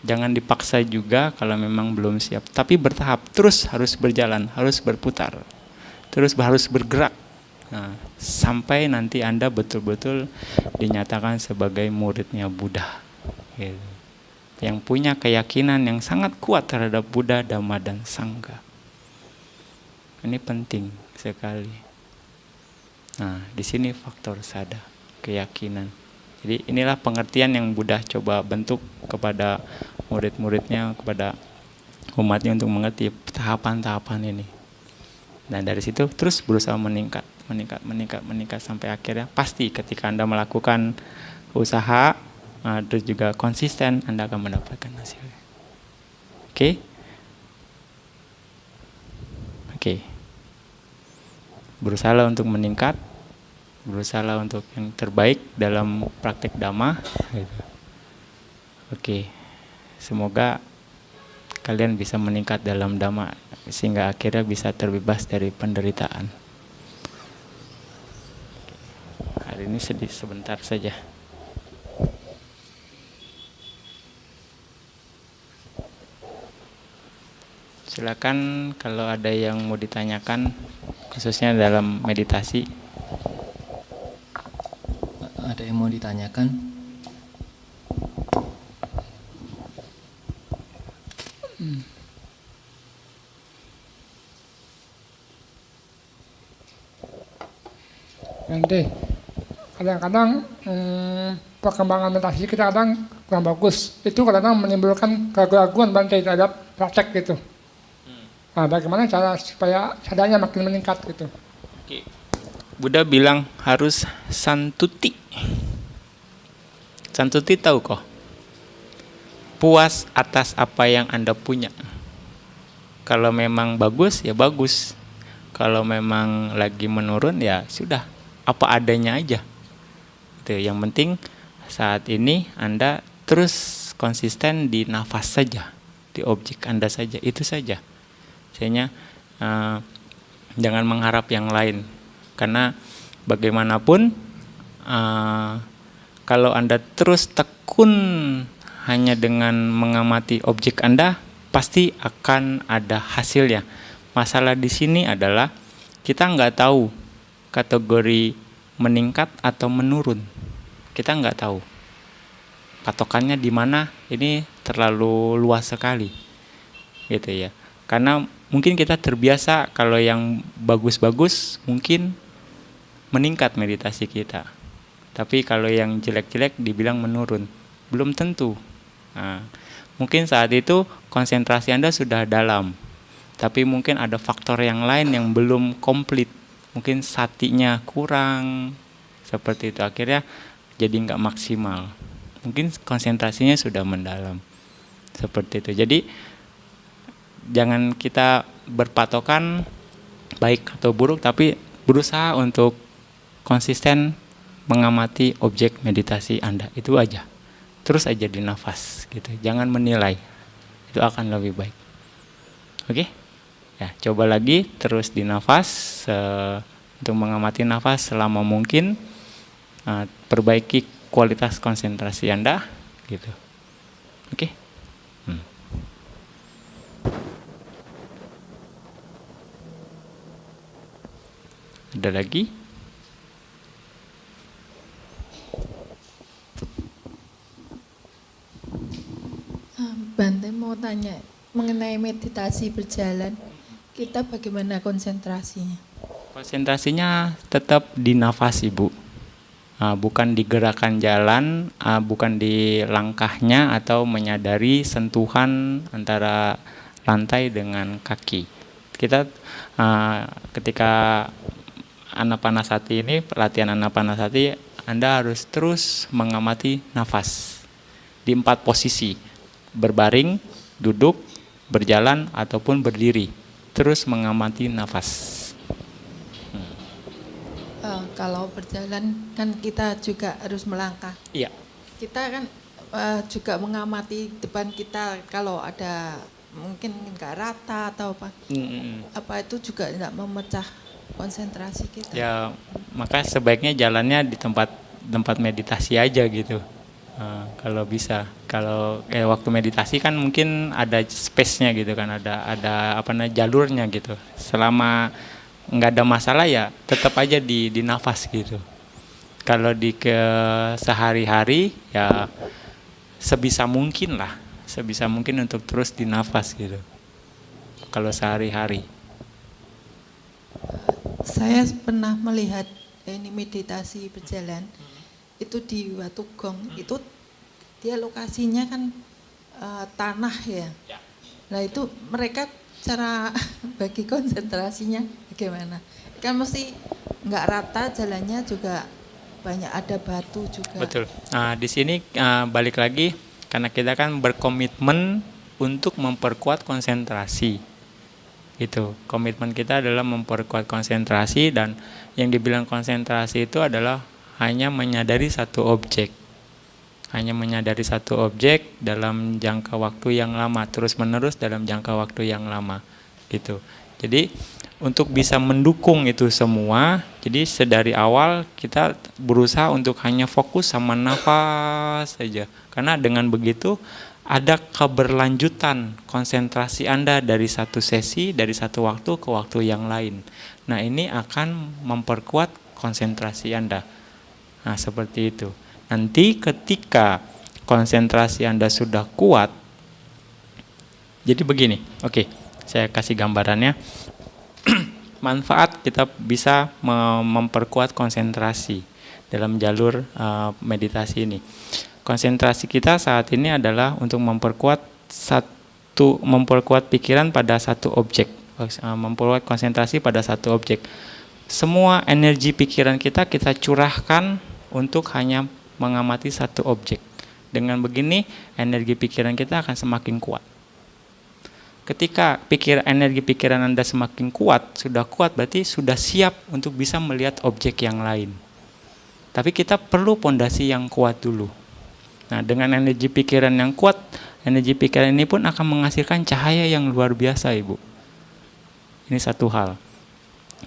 Jangan dipaksa juga kalau memang belum siap, tapi bertahap, terus harus berjalan, harus berputar, terus harus bergerak. Nah, sampai nanti Anda betul-betul dinyatakan sebagai muridnya Buddha. Gitu. Yang punya keyakinan yang sangat kuat terhadap Buddha, Dhamma, dan Sangha. Ini penting sekali. Nah, di sini faktor sada, keyakinan. Jadi inilah pengertian yang Buddha coba bentuk kepada murid-muridnya, kepada umatnya untuk mengerti tahapan-tahapan ini. Dan dari situ terus berusaha meningkat sampai akhirnya pasti ketika Anda melakukan usaha, terus juga konsisten, Anda akan mendapatkan hasilnya. Oke. Berusaha untuk meningkat, berusaha untuk yang terbaik dalam praktek Dhamma. Oke. Semoga kalian bisa meningkat dalam Dhamma sehingga akhirnya bisa terbebas dari penderitaan. Hari ini sedih sebentar saja. Silakan kalau ada yang mau ditanyakan, khususnya dalam meditasi. Ada yang mau ditanyakan? Nanti kadang-kadang perkembangan meditasi kita kadang kurang bagus. Itu kadang menimbulkan keraguan Bante terhadap praktek gitu. Nah, bagaimana cara supaya sadarnya makin meningkat gitu? Oke. Buddha bilang harus santuti. Santuti tahu kok? Puas atas apa yang Anda punya. Kalau memang bagus, ya bagus. Kalau memang lagi menurun, ya sudah. Apa adanya aja. Gitu. Yang penting saat ini Anda terus konsisten di nafas saja, di objek Anda saja, itu saja. Misalnya jangan mengharap yang lain, karena bagaimanapun kalau Anda terus tekun hanya dengan mengamati objek Anda, pasti akan ada hasilnya. Masalah di sini adalah kita nggak tahu kategori meningkat atau menurun. Kita nggak tahu patokannya di mana. Ini terlalu luas sekali, gitu ya. Karena mungkin kita terbiasa kalau yang bagus-bagus mungkin meningkat meditasi kita. Tapi kalau yang jelek-jelek dibilang menurun, belum tentu. Nah, mungkin saat itu konsentrasi Anda sudah dalam, tapi mungkin ada faktor yang lain yang belum komplit. Mungkin satinya kurang, seperti itu. Akhirnya jadi nggak maksimal. Mungkin konsentrasinya sudah mendalam, seperti itu. Jadi jangan kita berpatokan baik atau buruk, tapi berusaha untuk konsisten mengamati objek meditasi Anda. Itu aja. Terus aja di nafas gitu. Jangan menilai. Itu akan lebih baik. Oke? Ya, coba lagi terus di nafas, untuk mengamati nafas selama mungkin. Perbaiki kualitas konsentrasi Anda gitu. Oke? Ada lagi? Bante mau tanya mengenai meditasi berjalan, kita bagaimana konsentrasinya? Konsentrasinya tetap di nafas, Ibu. Bukan di gerakan jalan, bukan di langkahnya atau menyadari sentuhan antara lantai dengan kaki. Kita ketika Anapanasati ini, latihan Anapanasati, Anda harus terus mengamati nafas di 4 posisi: berbaring, duduk, berjalan, ataupun berdiri. Terus mengamati nafas. Kalau berjalan kan kita juga harus melangkah. Iya. Kita kan juga mengamati depan kita kalau ada mungkin nggak rata atau apa. Apa itu juga tidak memecah konsentrasi kita? Ya, maka sebaiknya jalannya di tempat meditasi aja gitu. Kalau bisa. Kalau waktu meditasi kan mungkin ada space-nya gitu kan, ada jalurnya gitu. Selama nggak ada masalah ya tetap aja di nafas gitu. Kalau di sehari-hari ya sebisa mungkin untuk terus di nafas gitu. Kalau sehari-hari. Saya pernah melihat ini meditasi berjalan itu di Watugong. Itu dia lokasinya kan tanah ya. Nah itu mereka cara bagi konsentrasinya bagaimana? Kan mesti nggak rata jalannya, juga banyak ada batu juga. Betul. Di sini balik lagi karena kita kan berkomitmen untuk memperkuat konsentrasi. Itu komitmen kita adalah memperkuat konsentrasi, dan yang dibilang konsentrasi itu adalah hanya menyadari satu objek. Hanya menyadari satu objek dalam jangka waktu yang lama, terus-menerus dalam jangka waktu yang lama gitu. Jadi untuk bisa mendukung itu semua, jadi sedari awal kita berusaha untuk hanya fokus sama nafas saja. Karena dengan begitu ada keberlanjutan konsentrasi Anda dari satu sesi, dari satu waktu ke waktu yang lain. Nah, ini akan memperkuat konsentrasi Anda. Nah, seperti itu. Nanti ketika konsentrasi Anda sudah kuat, jadi begini, oke, saya kasih gambarannya. Manfaat kita bisa memperkuat konsentrasi dalam jalur meditasi ini. Konsentrasi kita saat ini adalah untuk memperkuat pikiran pada satu objek, memperkuat konsentrasi pada satu objek. Semua energi pikiran kita curahkan untuk hanya mengamati satu objek. Dengan begini, energi pikiran kita akan semakin kuat. Ketika energi pikiran Anda semakin kuat, sudah kuat berarti sudah siap untuk bisa melihat objek yang lain. Tapi kita perlu pondasi yang kuat dulu. Nah, dengan energi pikiran yang kuat, energi pikiran ini pun akan menghasilkan cahaya yang luar biasa, Ibu. Ini satu hal.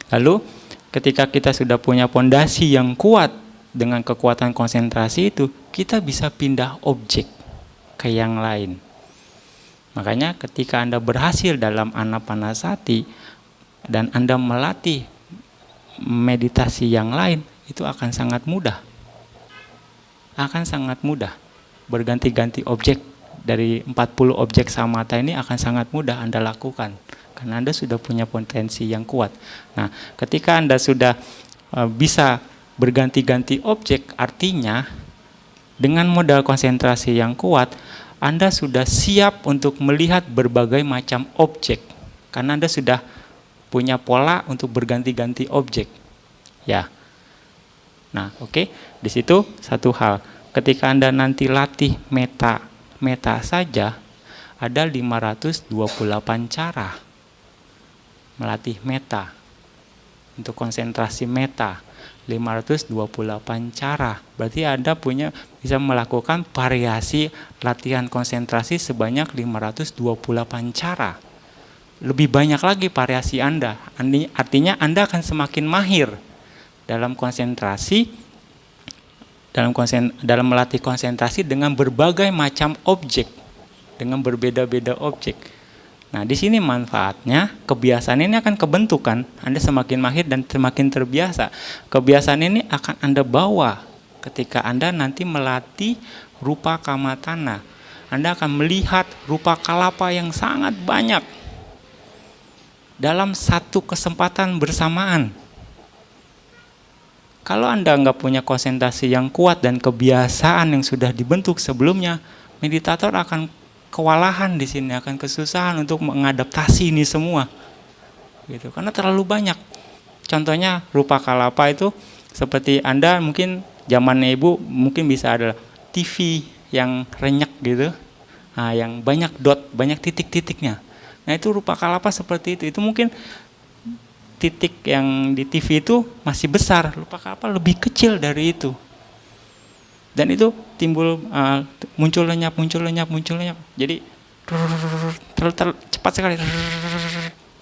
Lalu, ketika kita sudah punya pondasi yang kuat dengan kekuatan konsentrasi itu, kita bisa pindah objek ke yang lain. Makanya ketika Anda berhasil dalam anapanasati dan Anda melatih meditasi yang lain, itu akan sangat mudah. Akan sangat mudah. Berganti-ganti objek dari 40 objek samatha ini akan sangat mudah Anda lakukan. Karena Anda sudah punya potensi yang kuat. Nah, ketika Anda sudah bisa berganti-ganti objek, artinya dengan modal konsentrasi yang kuat, Anda sudah siap untuk melihat berbagai macam objek. Karena Anda sudah punya pola untuk berganti-ganti objek. Ya. Nah, oke. Di situ satu hal. Ketika Anda nanti latih meta saja, ada 528 cara melatih meta. Untuk konsentrasi meta, 528 cara. Berarti Anda bisa melakukan variasi latihan konsentrasi sebanyak 528 cara. Lebih banyak lagi variasi Anda. Artinya Anda akan semakin mahir dalam konsentrasi, dalam melatih konsentrasi dengan berbagai macam objek, dengan berbeda-beda objek. Nah, di sini manfaatnya, kebiasaan ini akan kebentuk kan. Anda semakin mahir dan semakin terbiasa. Kebiasaan ini akan Anda bawa ketika Anda nanti melatih rupa kamatana. Anda akan melihat rupa kalapa yang sangat banyak dalam satu kesempatan bersamaan. Kalau Anda nggak punya konsentrasi yang kuat dan kebiasaan yang sudah dibentuk sebelumnya, meditator akan kewalahan di sini, akan kesusahan untuk mengadaptasi ini semua. Gitu. Karena terlalu banyak. Contohnya rupa kalapa itu seperti Anda mungkin zamannya Ibu mungkin bisa ada TV yang renyek gitu. Nah, yang banyak dot, banyak titik-titiknya. Nah, itu rupa kalapa seperti itu. Itu mungkin titik yang di TV itu masih besar, rupa kalapa lebih kecil dari itu. Dan itu timbul muncul lenyap. Jadi cepat sekali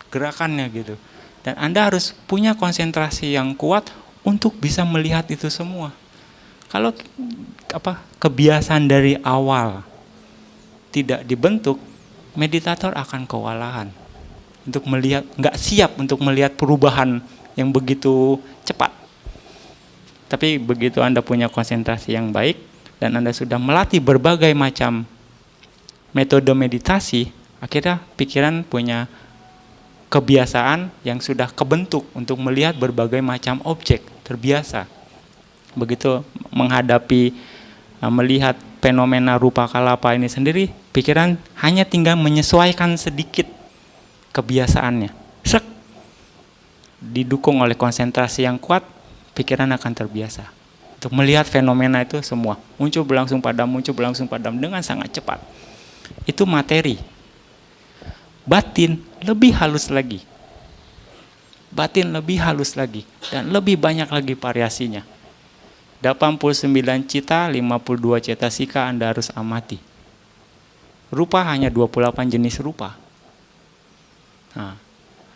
gerakannya gitu. Dan Anda harus punya konsentrasi yang kuat untuk bisa melihat itu semua. Kalau kebiasaan dari awal tidak dibentuk, meditator akan kewalahan untuk melihat, nggak siap untuk melihat perubahan yang begitu cepat. Tapi begitu Anda punya konsentrasi yang baik dan Anda sudah melatih berbagai macam metode meditasi, akhirnya pikiran punya kebiasaan yang sudah kebentuk untuk melihat berbagai macam objek, terbiasa. Begitu menghadapi melihat fenomena rupa kalapa ini sendiri, pikiran hanya tinggal menyesuaikan sedikit kebiasaannya. Sek, didukung oleh konsentrasi yang kuat, pikiran akan terbiasa untuk melihat fenomena itu semua muncul berlangsung padam dengan sangat cepat. Itu materi. Batin lebih halus lagi. Dan lebih banyak lagi variasinya. 89 cita, 52 cetasika Anda harus amati. Rupa hanya 28 jenis rupa. Nah,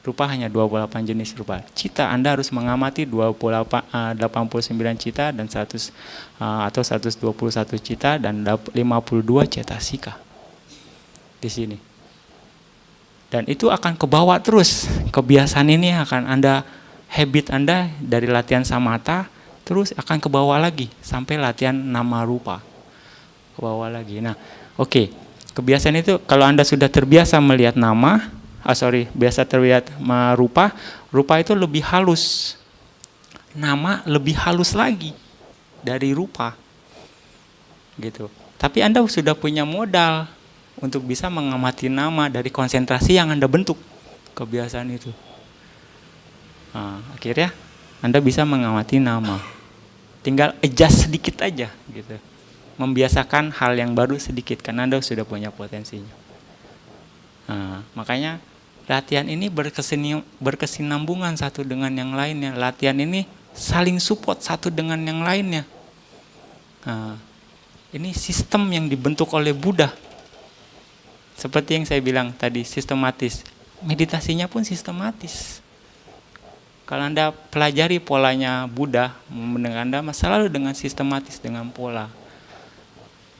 rupa hanya 28 jenis rupa. Cita Anda harus mengamati 89 cita dan 100 atau 121 cita dan 52 cetasika. Di sini. Dan itu akan kebawa terus. Kebiasaan ini akan habit Anda dari latihan samatha terus akan kebawa lagi sampai latihan nama rupa. Kebawa lagi. Nah, oke. Kebiasaan itu kalau Anda sudah terbiasa melihat biasa terlihat rupa itu lebih halus. Nama lebih halus lagi dari rupa. Gitu. Tapi Anda sudah punya modal untuk bisa mengamati nama dari konsentrasi yang Anda bentuk kebiasaan itu. Nah, akhirnya Anda bisa mengamati nama. Tinggal adjust sedikit aja gitu. Membiasakan hal yang baru sedikit karena Anda sudah punya potensinya. Nah, makanya latihan ini berkesinambungan satu dengan yang lainnya. Latihan ini saling support satu dengan yang lainnya. Nah, ini sistem yang dibentuk oleh Buddha. Seperti yang saya bilang tadi, sistematis. Meditasinya pun sistematis. Kalau Anda pelajari polanya Buddha, Anda selalu dengan sistematis, dengan pola.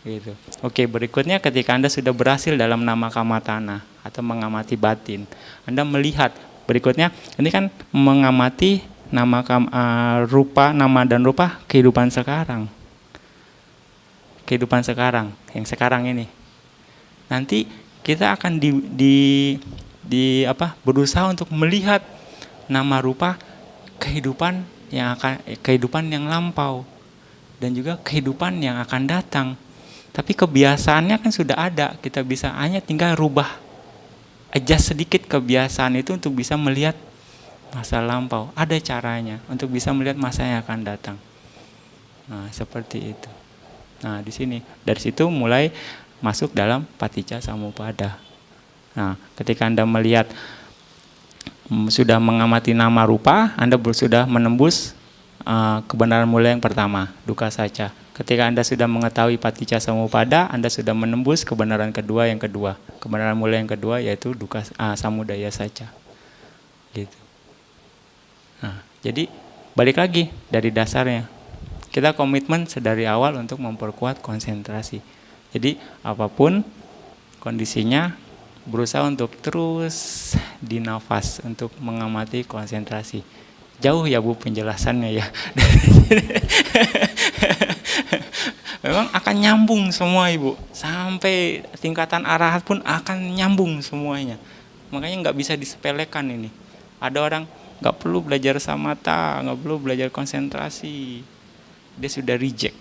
Gitu. Oke, berikutnya ketika Anda sudah berhasil dalam nama kamatana atau mengamati batin, Anda melihat berikutnya ini kan mengamati nama dan rupa kehidupan sekarang. Kehidupan sekarang, yang sekarang ini. Nanti kita akan berusaha untuk melihat nama rupa kehidupan yang lampau dan juga kehidupan yang akan datang. Tapi kebiasaannya kan sudah ada, kita bisa hanya tinggal rubah, adjust sedikit kebiasaan itu untuk bisa melihat masa lampau. Ada caranya untuk bisa melihat masa yang akan datang. Nah, seperti itu. Nah, di sini dari situ mulai masuk dalam paticca samuppada. Nah, ketika Anda melihat sudah mengamati nama rupa, Anda sudah menembus kebenaran mulia yang pertama, dukkha sacca. Ketika Anda sudah mengetahui paticca samuppada, Anda sudah menembus kebenaran kedua yang kedua. Kebenaran mulia yang kedua yaitu dukkha samudaya sacca. Gitu. Nah, jadi balik lagi dari dasarnya. Kita komitmen sedari awal untuk memperkuat konsentrasi. Jadi apapun kondisinya, berusaha untuk terus dinafas untuk mengamati konsentrasi. Jauh ya Bu penjelasannya ya. Memang akan nyambung semua Ibu. Sampai tingkatan arahat pun akan nyambung semuanya. Makanya nggak bisa disepelekan ini. Ada orang nggak perlu belajar samatha, nggak perlu belajar konsentrasi. Dia sudah reject.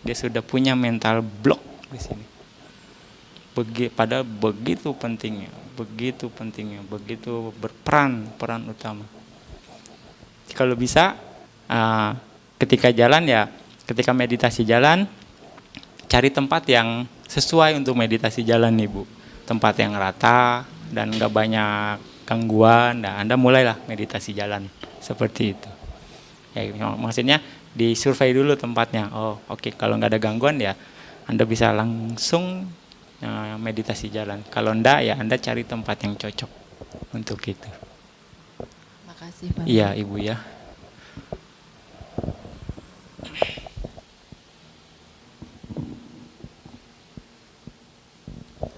Dia sudah punya mental block di sini. Padahal begitu pentingnya, begitu peran utama. Kalau bisa, ketika meditasi jalan, cari tempat yang sesuai untuk meditasi jalan nih Bu. Tempat yang rata dan nggak banyak gangguan. Nah, Anda mulailah meditasi jalan seperti itu. Ya, maksudnya disurvei dulu tempatnya. Oh, oke. Kalau nggak ada gangguan ya, Anda bisa langsung meditasi jalan. Kalau enggak ya Anda cari tempat yang cocok untuk itu. Makasih Pak. Iya Ibu ya.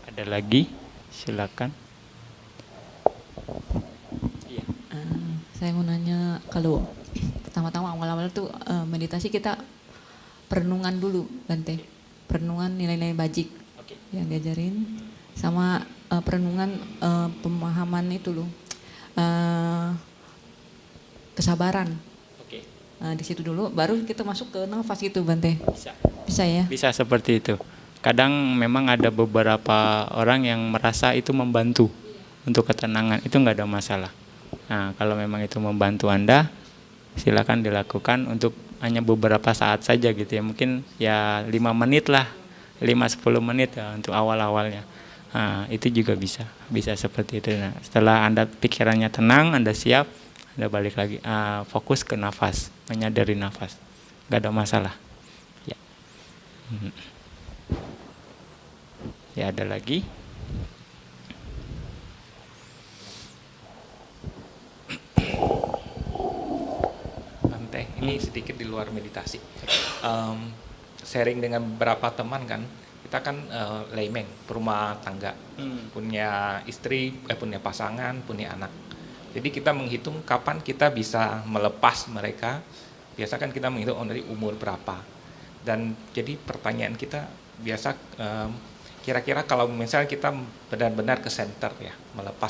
Ada lagi? Silakan. Iya. Saya mau nanya, kalau pertama-tama awal-awal tuh meditasi kita perenungan dulu Bante. Perenungan nilai-nilai bajik yang diajarin, sama perenungan pemahaman itu loh, kesabaran. Oke. Di situ dulu, baru kita masuk ke nafas gitu Bante. Bisa ya? Bisa seperti itu. Kadang memang ada beberapa orang yang merasa itu membantu untuk ketenangan, itu nggak ada masalah. Nah, kalau memang itu membantu Anda, silakan dilakukan untuk hanya beberapa saat saja gitu ya. Mungkin ya 5 menit lah. 5-10 menit ya untuk awal-awalnya. Nah, itu juga bisa seperti itu. Nah, setelah Anda pikirannya tenang, Anda siap, Anda balik lagi fokus ke nafas, menyadari nafas, nggak ada masalah. Ya, ya ada lagi. Bante, ini sedikit di luar meditasi. Sharing dengan beberapa teman kan, kita kan layman, berumah tangga, punya istri, punya pasangan, punya anak. Jadi kita menghitung kapan kita bisa melepas mereka. Biasa kan kita menghitung dari umur berapa. Dan jadi pertanyaan kita biasa kira-kira kalau misalnya kita benar-benar ke center ya,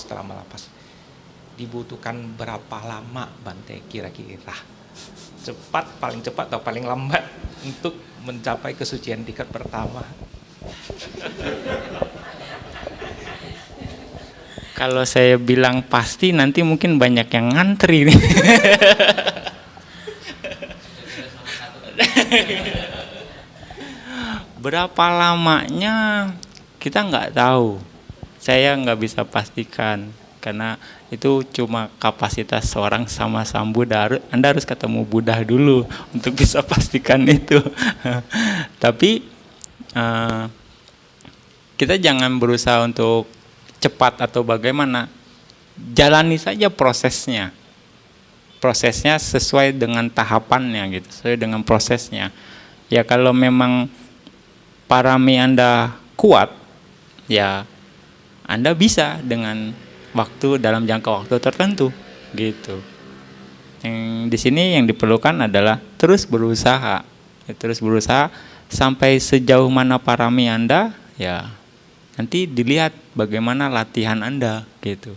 setelah melepas, dibutuhkan berapa lama Bante kira-kira? Paling cepat atau paling lambat untuk mencapai kesucian tingkat pertama? Kalau saya bilang pasti nanti mungkin banyak yang ngantri nih. Berapa lamanya kita nggak tahu. Saya nggak bisa pastikan. karena itu cuma kapasitas seorang sama Sang Buddha. Anda harus ketemu Buddha dulu untuk bisa pastikan itu. Tapi kita jangan berusaha untuk cepat atau bagaimana. Jalani saja prosesnya. Prosesnya sesuai dengan tahapannya gitu, sesuai dengan prosesnya. Ya kalau memang parami Anda kuat, ya Anda bisa dengan waktu dalam jangka waktu tertentu gitu. Yang di sini yang diperlukan adalah terus berusaha sampai sejauh mana parami Anda, ya nanti dilihat bagaimana latihan Anda gitu.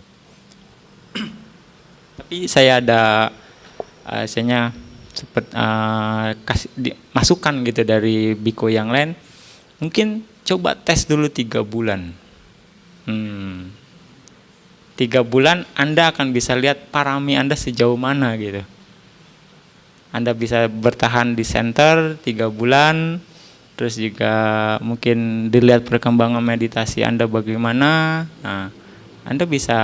Tapi saya ada masukan gitu dari biku yang lain, mungkin coba tes dulu 3 bulan. 3 bulan Anda akan bisa lihat parami Anda sejauh mana gitu. Anda bisa bertahan di center 3 bulan, terus juga mungkin dilihat perkembangan meditasi Anda bagaimana. Nah, Anda bisa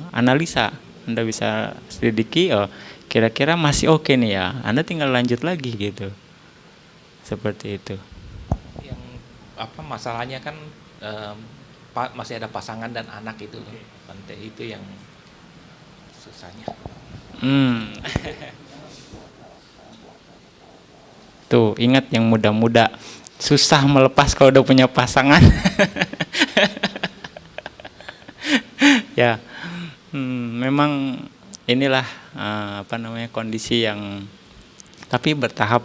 analisa, Anda bisa selidiki, oh kira-kira masih oke nih ya, Anda tinggal lanjut lagi gitu. Seperti itu. Yang masalahnya kan masih ada pasangan dan anak itu, Bante, itu yang susahnya. Tuh, ingat yang muda-muda, susah melepas kalau udah punya pasangan. Ya, memang inilah kondisi yang, tapi bertahap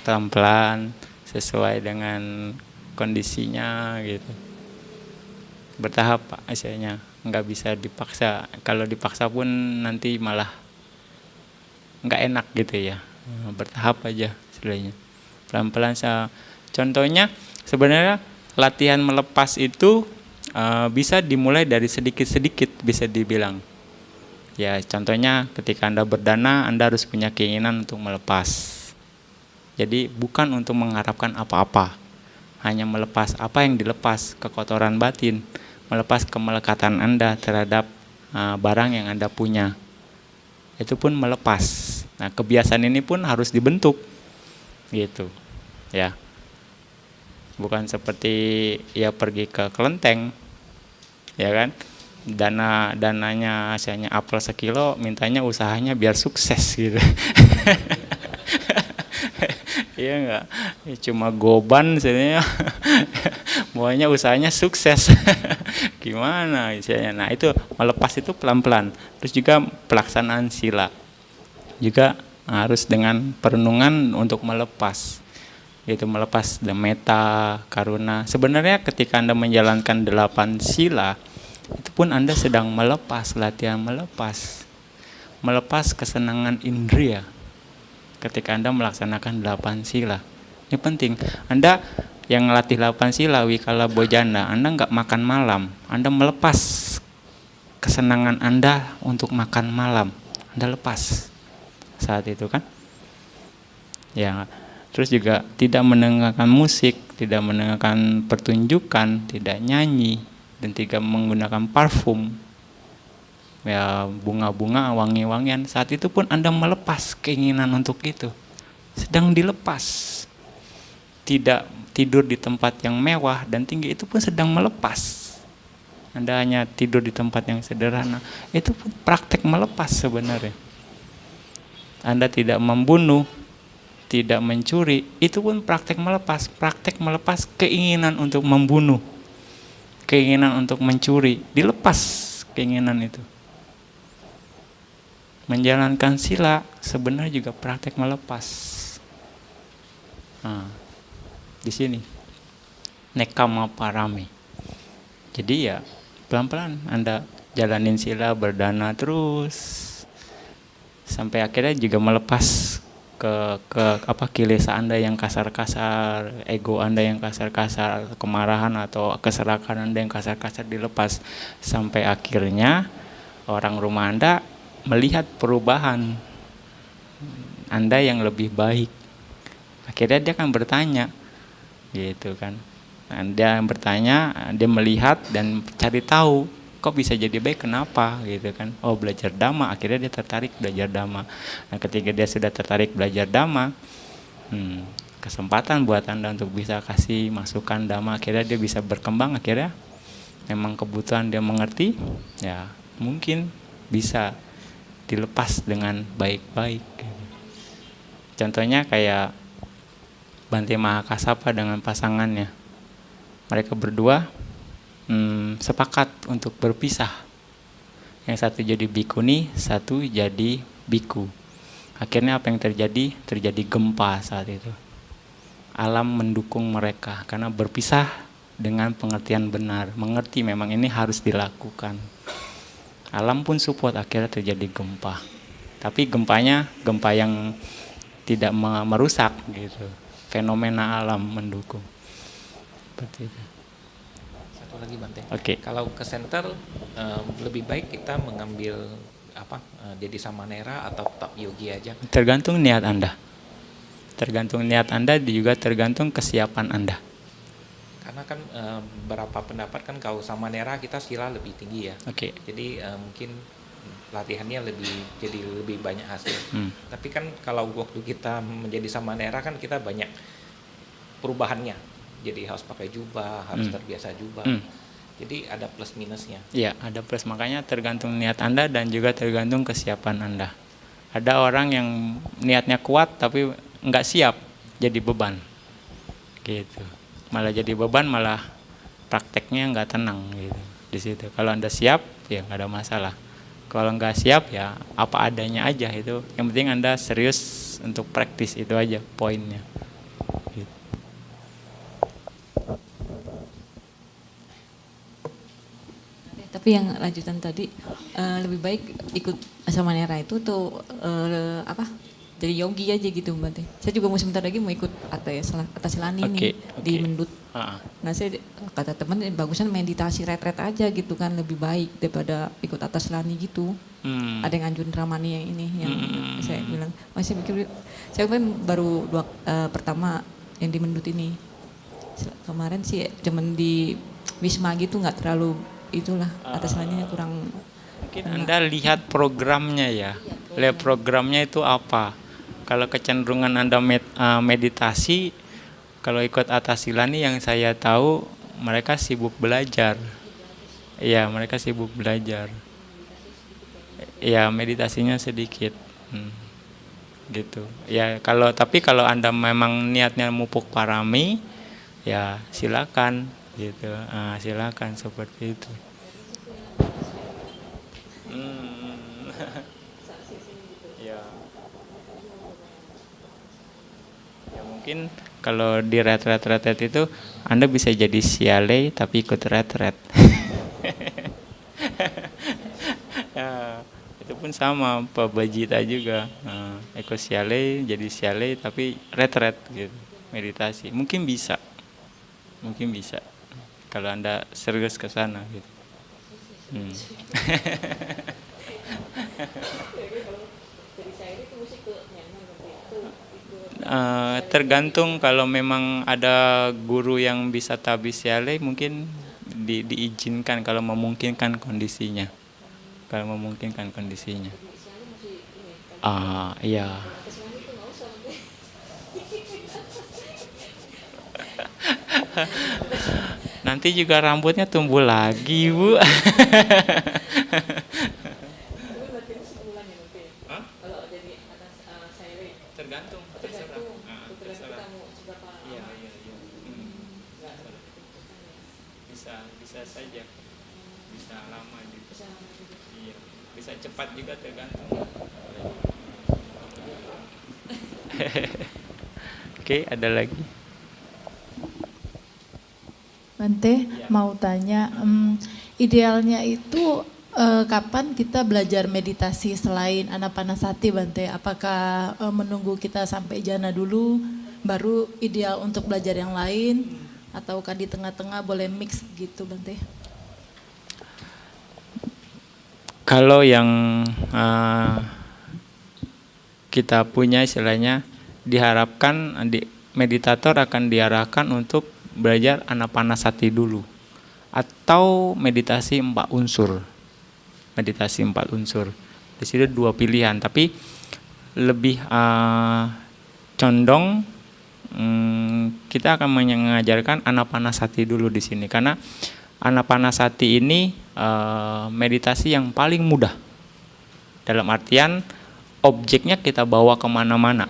pelan-pelan sesuai dengan kondisinya gitu. Bertahap hasilnya, nggak bisa dipaksa. Kalau dipaksa pun nanti malah nggak enak gitu ya. Bertahap aja istilahnya, pelan-pelan. Contohnya sebenarnya latihan melepas itu bisa dimulai dari sedikit-sedikit, bisa dibilang. Ya contohnya ketika Anda berdana, Anda harus punya keinginan untuk melepas. Jadi bukan untuk mengharapkan apa-apa, hanya melepas apa yang dilepas, kekotoran batin, melepas kemelekatan Anda terhadap barang yang Anda punya. Itu pun melepas. Nah, kebiasaan ini pun harus dibentuk gitu. Ya. Bukan seperti ya pergi ke kelenteng. Ya kan? Dananya hasilnya apel sekilo, mintanya usahanya biar sukses gitu. Iya enggak? Ya, cuma goban sebenarnya. Maunya usahanya sukses. Gimana istilahnya? Nah, itu melepas itu pelan-pelan. Terus juga pelaksanaan sila. Juga harus dengan perenungan untuk melepas. Yaitu melepas metta, karuna. Sebenarnya ketika Anda menjalankan 8 sila, itu pun Anda sedang melepas, latihan melepas. Melepas kesenangan indria. Ketika Anda melaksanakan 8 sila. Ini penting. Anda yang latih 8 sila, wikala bojana, Anda nggak makan malam. Anda melepas kesenangan Anda untuk makan malam. Anda lepas saat itu kan. Ya, terus juga tidak mendengarkan musik, tidak mendengarkan pertunjukan, tidak nyanyi, dan tidak menggunakan parfum, ya bunga-bunga, wangi-wangian. Saat itu pun Anda melepas keinginan untuk itu, sedang dilepas. Tidak tidur di tempat yang mewah dan tinggi, itu pun sedang melepas. Anda hanya tidur di tempat yang sederhana, itu pun praktek melepas sebenarnya. Anda tidak membunuh, tidak mencuri, itu pun praktek melepas keinginan untuk membunuh, keinginan untuk mencuri, dilepas keinginan itu. Menjalankan sila sebenarnya juga praktek melepas. Nah, di sini nekama parami. Jadi ya pelan-pelan Anda jalanin sila, berdana terus sampai akhirnya juga melepas ke kilesa Anda yang kasar-kasar, ego Anda yang kasar-kasar, kemarahan atau keserakahan Anda yang kasar-kasar dilepas, sampai akhirnya orang rumah Anda melihat perubahan Anda yang lebih baik. Akhirnya dia akan bertanya gitu kan, Nah, dia bertanya, dia melihat dan cari tahu kok bisa jadi baik, kenapa gitu kan. Oh, belajar Dhamma, akhirnya dia tertarik belajar Dhamma. Nah, ketika dia sudah tertarik belajar Dhamma, kesempatan buat Anda untuk bisa kasih masukan Dhamma, akhirnya dia bisa berkembang, akhirnya memang kebutuhan dia mengerti, ya mungkin bisa dilepas dengan baik-baik. Contohnya kayak Bante Mahakasapa dengan pasangannya. Mereka berdua sepakat untuk berpisah. Yang satu jadi bikuni, satu jadi biku. Akhirnya apa yang terjadi? Terjadi gempa saat itu. Alam mendukung mereka karena berpisah dengan pengertian benar. Mengerti memang ini harus dilakukan. Alam pun support, akhirnya terjadi gempa. Tapi gempanya gempa yang tidak merusak gitu. Fenomena alam mendukung. Seperti itu. Satu lagi Bante. Oke. Kalau ke center lebih baik kita mengambil jadi samanera atau tetap yogi aja. Tergantung niat Anda. Tergantung niat Anda, juga tergantung kesiapan Anda. Karena kan beberapa pendapat kan kalau samanera kita sila lebih tinggi ya. Oke. Jadi mungkin latihannya jadi lebih banyak hasil. Tapi kan kalau waktu kita menjadi samanera kan kita banyak perubahannya. Jadi harus pakai jubah, harus terbiasa jubah. Jadi ada plus minusnya. Iya, ada plus. Makanya tergantung niat Anda dan juga tergantung kesiapan Anda. Ada orang yang niatnya kuat tapi nggak siap, jadi beban. Gitu. Malah jadi beban, malah prakteknya nggak tenang gitu. Di situ. Kalau Anda siap, ya nggak ada masalah. Kalau nggak siap, ya apa adanya aja itu. Yang penting Anda serius untuk praktis, itu aja poinnya. Gitu. Tapi yang lanjutan tadi lebih baik ikut samanera itu tuh jadi yogi aja gitu Bante. Saya juga mau sebentar lagi mau ikut Atasilani nih di Mendut. Nah saya kata teman bagusan meditasi retret aja gitu kan, lebih baik daripada ikut Atasilani gitu. Ada yang anjurin Ramani yang ini yang saya bilang masih pikir, saya kan baru pertama yang di Mendut ini. Kemarin sih cuman di Wisma gitu, nggak terlalu itulah, Atasilaninya kurang. Mungkin Anda lihat programnya ya. Lihat programnya itu apa. Kalau kecenderungan Anda meditasi, kalau ikut Atasilani yang saya tahu mereka sibuk belajar. Iya, mereka sibuk belajar. Ya, meditasinya sedikit. Gitu. Ya, tapi kalau Anda memang niatnya mupuk parami, ya silakan gitu. Silakan seperti itu. Ya. Ya mungkin kalau di retret itu Anda bisa jadi sialei tapi ikut retret. Ya, itu pun sama Pak Bajita juga. Ikut sialei, jadi sialei tapi retret gitu, meditasi. Mungkin bisa kalau Anda serius ke sana gitu. Tergantung, kalau memang ada guru yang bisa tabis sialei mungkin diizinkan kalau memungkinkan kondisinya. Iya. Nanti juga rambutnya tumbuh lagi, Bu. Tergantung. Iya. Bisa saja. Bisa lama juga. Iya. Bisa cepat juga, tergantung. Oke, ada lagi. Bante, mau tanya, idealnya itu kapan kita belajar meditasi selain Anapanasati, Bante? Apakah menunggu kita sampai jana dulu, baru ideal untuk belajar yang lain, ataukah di tengah-tengah boleh mix gitu, Bante? Kalau yang kita punya istilahnya, diharapkan meditator akan diarahkan untuk belajar anapanasati dulu atau meditasi 4 unsur. Meditasi 4 unsur. Di sini 2 pilihan, tapi lebih condong kita akan mengajarkan anapanasati dulu di sini, karena anapanasati ini meditasi yang paling mudah. Dalam artian objeknya kita bawa kemana-mana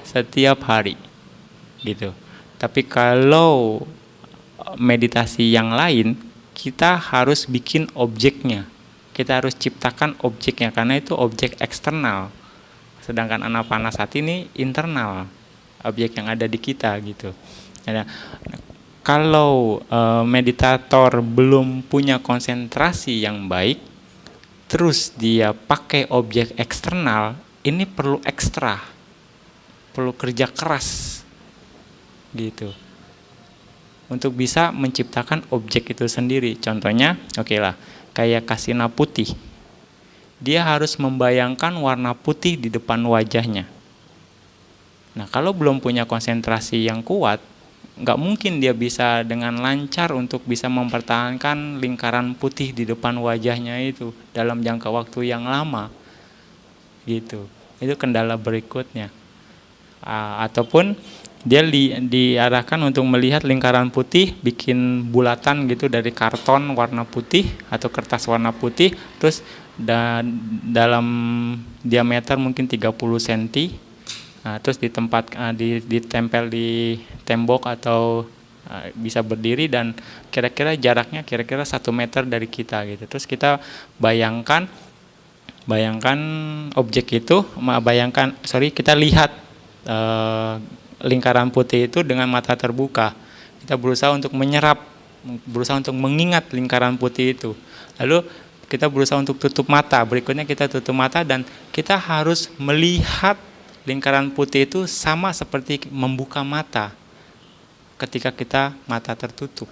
setiap hari, gitu. Tapi kalau meditasi yang lain, kita harus bikin objeknya. Kita harus ciptakan objeknya, karena itu objek eksternal. Sedangkan anapanasati ini internal, objek yang ada di kita, gitu. Nah, kalau meditator belum punya konsentrasi yang baik, terus dia pakai objek eksternal, ini perlu ekstra, perlu kerja keras, gitu, untuk bisa menciptakan objek itu sendiri. Contohnya, oke lah, kayak kasina putih, dia harus membayangkan warna putih di depan wajahnya. Nah, kalau belum punya konsentrasi yang kuat, nggak mungkin dia bisa dengan lancar untuk bisa mempertahankan lingkaran putih di depan wajahnya itu dalam jangka waktu yang lama, gitu. Itu kendala berikutnya. Ataupun dia diarahkan untuk melihat lingkaran putih, bikin bulatan gitu dari karton warna putih atau kertas warna putih, terus dalam diameter mungkin 30 cm. Terus ditempel di tembok atau bisa berdiri, dan kira-kira jaraknya kira-kira 1 meter dari kita, gitu. Terus kita bayangkan objek itu, kita lihat lingkaran putih itu dengan mata terbuka. Kita berusaha untuk menyerap, berusaha untuk mengingat lingkaran putih itu. Lalu kita berusaha untuk tutup mata. Berikutnya kita tutup mata dan kita harus melihat lingkaran putih itu sama seperti membuka mata ketika kita mata tertutup.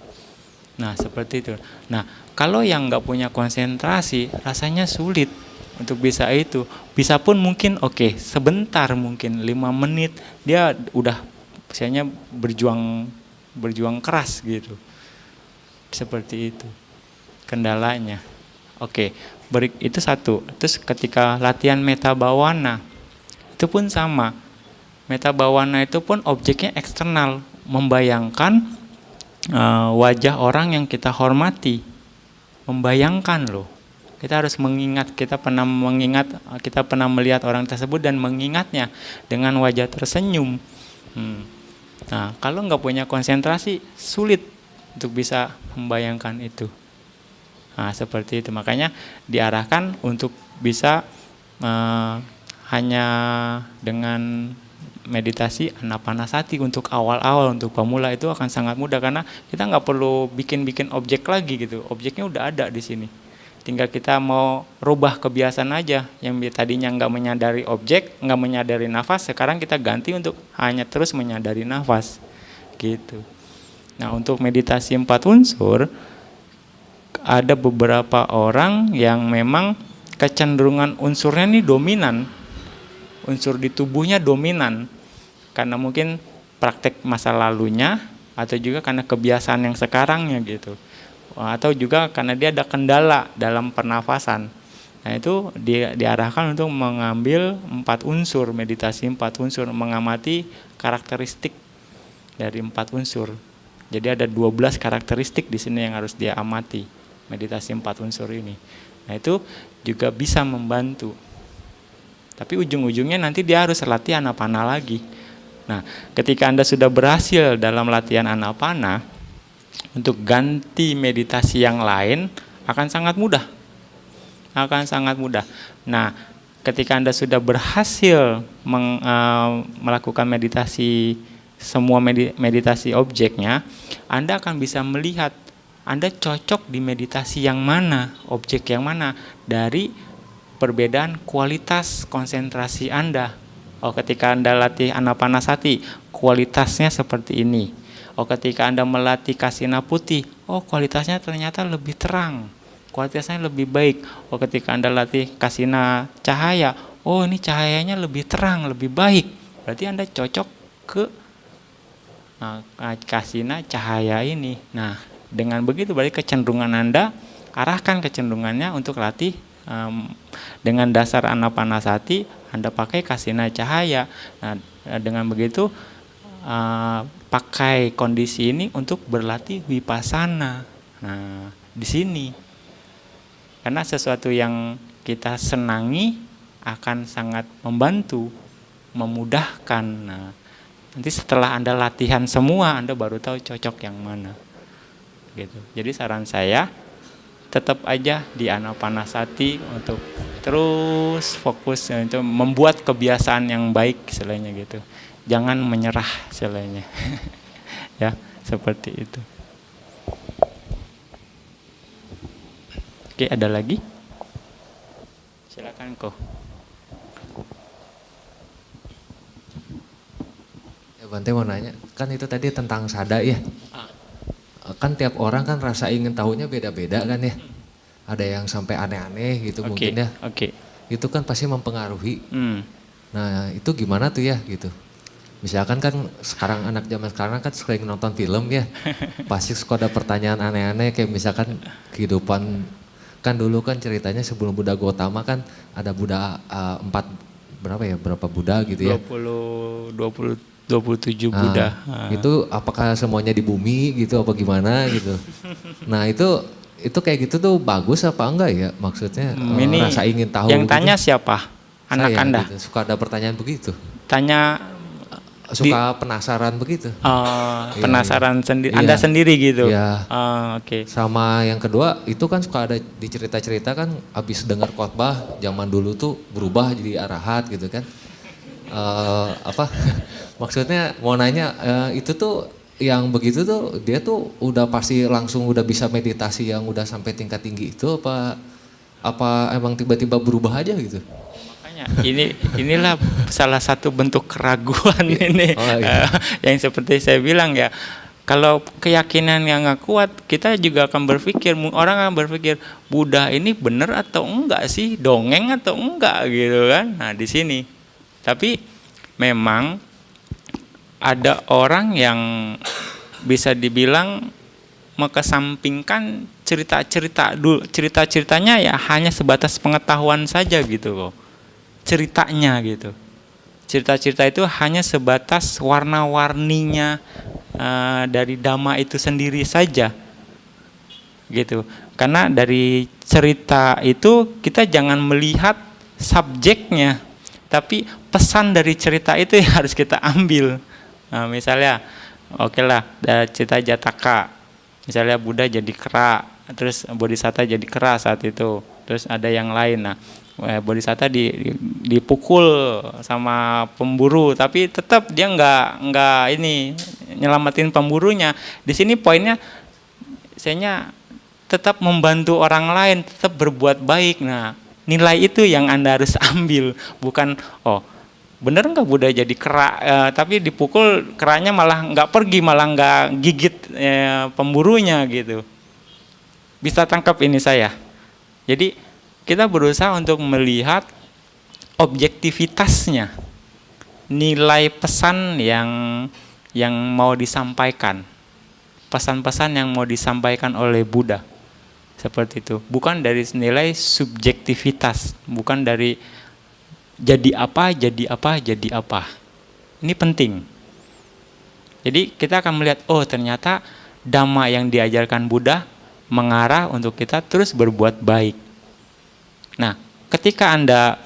Nah, seperti itu. Nah, kalau yang nggak punya konsentrasi, rasanya sulit untuk bisa itu. Bisa pun mungkin sebentar, mungkin 5 menit dia udah misalnya berjuang keras, gitu. Seperti itu kendalanya. Itu satu. Terus ketika latihan metta bhavana, itu pun sama. Metta bhavana itu pun objeknya eksternal, membayangkan wajah orang yang kita hormati. Membayangkan loh. Kita harus mengingat, kita pernah melihat orang tersebut dan mengingatnya dengan wajah tersenyum. Nah, kalau nggak punya konsentrasi, sulit untuk bisa membayangkan itu. Nah, seperti itu. Makanya diarahkan untuk bisa hanya dengan meditasi anapanasati untuk awal-awal, untuk pemula itu akan sangat mudah, karena kita nggak perlu bikin objek lagi, gitu. Objeknya udah ada di sini. Tinggal kita mau rubah kebiasaan aja. Yang tadinya nggak menyadari objek, nggak menyadari nafas, sekarang kita ganti untuk hanya terus menyadari nafas, gitu. Nah, untuk meditasi 4 unsur, ada beberapa orang yang memang kecenderungan unsurnya ini dominan. Unsur di tubuhnya dominan karena mungkin praktek masa lalunya, atau juga karena kebiasaan yang sekarangnya, gitu. Atau juga karena dia ada kendala dalam pernafasan. Nah, itu diarahkan untuk mengambil 4 unsur, meditasi 4 unsur, mengamati karakteristik dari 4 unsur. Jadi ada 12 karakteristik di sini yang harus dia amati, meditasi 4 unsur ini. Nah, itu juga bisa membantu. Tapi ujung-ujungnya nanti dia harus latihan anapana lagi. Nah, ketika Anda sudah berhasil dalam latihan anapana, untuk ganti meditasi yang lain akan sangat mudah. Nah, ketika Anda sudah berhasil melakukan meditasi, semua meditasi objeknya, Anda akan bisa melihat Anda cocok di meditasi yang mana, objek yang mana, dari perbedaan kualitas konsentrasi Anda. Ketika Anda latih anapanasati, kualitasnya seperti ini. Ketika Anda melatih kasina putih, kualitasnya ternyata lebih terang, kualitasnya lebih baik. Ketika Anda latih kasina cahaya, ini cahayanya lebih terang, lebih baik. Berarti Anda cocok ke kasihna cahaya ini. Nah, dengan begitu berarti kecenderungan Anda, arahkan kecenderungannya untuk latih dengan dasar anapanasati, Anda pakai kasihna cahaya. Nah, dengan begitu pakai kondisi ini untuk berlatih vipassana. Nah, di sini. Karena sesuatu yang kita senangi akan sangat membantu, memudahkan. Nah, nanti setelah Anda latihan semua, Anda baru tahu cocok yang mana. Gitu. Jadi saran saya tetap aja di anapanasati untuk terus fokus untuk membuat kebiasaan yang baik istilahnya gitu. Jangan menyerah istilahnya. Ya, seperti itu. Oke, ada lagi? Silakan kok. Ya Bante mau nanya, kan itu tadi tentang sada ya. Kan tiap orang kan rasa ingin tahunya beda-beda kan ya. Ada yang sampai aneh-aneh gitu mungkin ya. Oke. Itu kan pasti mempengaruhi. Nah itu gimana tuh ya gitu. Misalkan kan sekarang anak zaman sekarang kan sering nonton film ya. Pasti suka ada pertanyaan aneh-aneh kayak misalkan kehidupan. Kan dulu kan ceritanya sebelum Buddha Gautama kan ada Buddha berapa Buddha gitu ya. 27 Buddha. Itu apakah semuanya di bumi gitu apa gimana gitu. Nah itu kayak gitu tuh bagus apa enggak ya maksudnya Ini rasa ingin tahu. Yang gitu. tanya siapa? Anak Saya, Anda? Gitu. Suka ada pertanyaan begitu. Tanya suka penasaran begitu. Penasaran sendiri. Iya. Anda sendiri gitu. Iya. Oke. Sama yang kedua itu kan suka ada di cerita-cerita kan habis dengar khotbah zaman dulu tuh berubah jadi arahat gitu kan. Maksudnya mau nanya itu tuh yang begitu tuh dia tuh udah pasti langsung udah bisa meditasi yang udah sampai tingkat tinggi itu apa emang tiba-tiba berubah aja gitu? Inilah salah satu bentuk keraguan ini. Iya. Yang seperti saya bilang ya, kalau keyakinan yang nggak kuat, kita juga akan berpikir, orang akan berpikir Buddha ini benar atau enggak sih, dongeng atau enggak gitu kan. Nah di sini, tapi memang ada orang yang bisa dibilang mengesampingkan cerita-ceritanya ya hanya sebatas pengetahuan saja gitu loh. Ceritanya gitu. Cerita-cerita itu hanya sebatas warna-warninya dari Dhamma itu sendiri saja. Gitu. Karena dari cerita itu kita jangan melihat subjeknya, tapi pesan dari cerita itu yang harus kita ambil. Nah, misalnya okelah cerita Jataka. Misalnya Buddha jadi kera, terus Bodhisatta jadi kera saat itu. Terus ada yang lain. Nah, Bodhisatta dipukul sama pemburu, tapi tetap dia nggak nyelamatin pemburunya. Di sini poinnya, saya tetap membantu orang lain, tetap berbuat baik. Nah, nilai itu yang Anda harus ambil, bukan bener nggak Buddha jadi kera, tapi dipukul keranya malah nggak pergi, malah nggak gigit pemburunya gitu. Bisa tangkap ini saya. Jadi kita berusaha untuk melihat objektivitasnya, nilai pesan yang mau disampaikan, pesan-pesan yang mau disampaikan oleh Buddha, seperti itu. Bukan dari nilai subjektivitas, bukan dari jadi apa. Ini penting. Jadi kita akan melihat, ternyata Dhamma yang diajarkan Buddha mengarah untuk kita terus berbuat baik. Nah, ketika Anda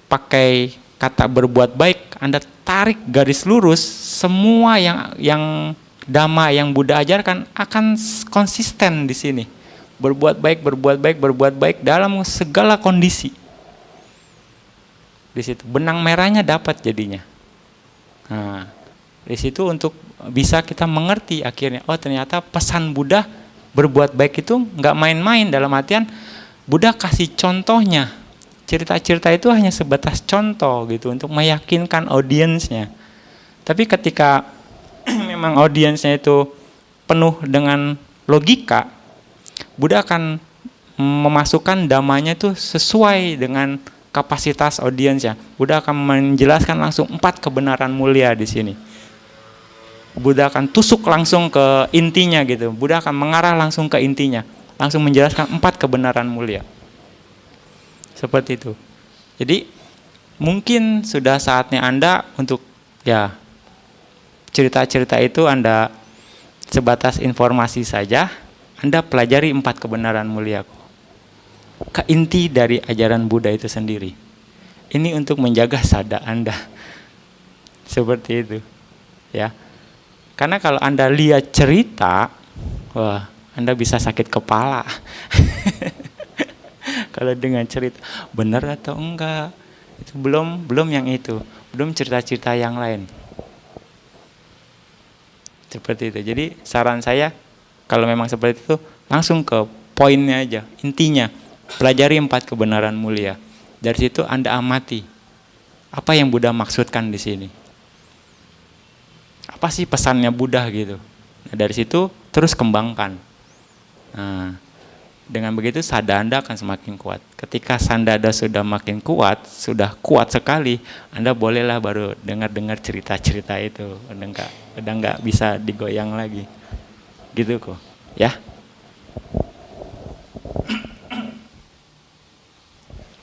pakai kata berbuat baik, Anda tarik garis lurus, semua yang Dhamma yang Buddha ajarkan akan konsisten di sini. Berbuat baik dalam segala kondisi. Di situ benang merahnya dapat jadinya. Nah, di situ untuk bisa kita mengerti akhirnya, ternyata pesan Buddha berbuat baik itu nggak main-main, dalam artian Buddha kasih contohnya. Cerita-cerita itu hanya sebatas contoh gitu untuk meyakinkan audiensnya. Tapi ketika memang audiensnya itu penuh dengan logika, Buddha akan memasukkan dhammanya itu sesuai dengan kapasitas audiensnya. Buddha akan menjelaskan langsung 4 kebenaran mulia di sini. Buddha akan tusuk langsung ke intinya gitu. Buddha akan mengarah langsung ke intinya, langsung menjelaskan 4 kebenaran mulia. Seperti itu. Jadi mungkin sudah saatnya Anda untuk ya cerita-cerita itu Anda sebatas informasi saja, Anda pelajari 4 kebenaran mulia ke inti dari ajaran Buddha itu sendiri. Ini untuk menjaga sada Anda. Seperti itu. Ya. Karena kalau Anda lihat cerita, wah, Anda bisa sakit kepala. Kalau dengan cerita benar atau enggak, itu belum yang itu, belum cerita-cerita yang lain. Seperti itu. Jadi saran saya kalau memang seperti itu langsung ke poinnya aja, intinya. Pelajari 4 kebenaran mulia. Dari situ Anda amati apa yang Buddha maksudkan di sini. Apa sih pesannya Buddha gitu. Nah, dari situ terus kembangkan. Nah, dengan begitu sada Anda akan semakin kuat. Ketika sada Anda sudah makin kuat, sudah kuat sekali, Anda bolehlah baru dengar-dengar cerita-cerita itu. Udah nggak bisa digoyang lagi. Gitu kok, ya.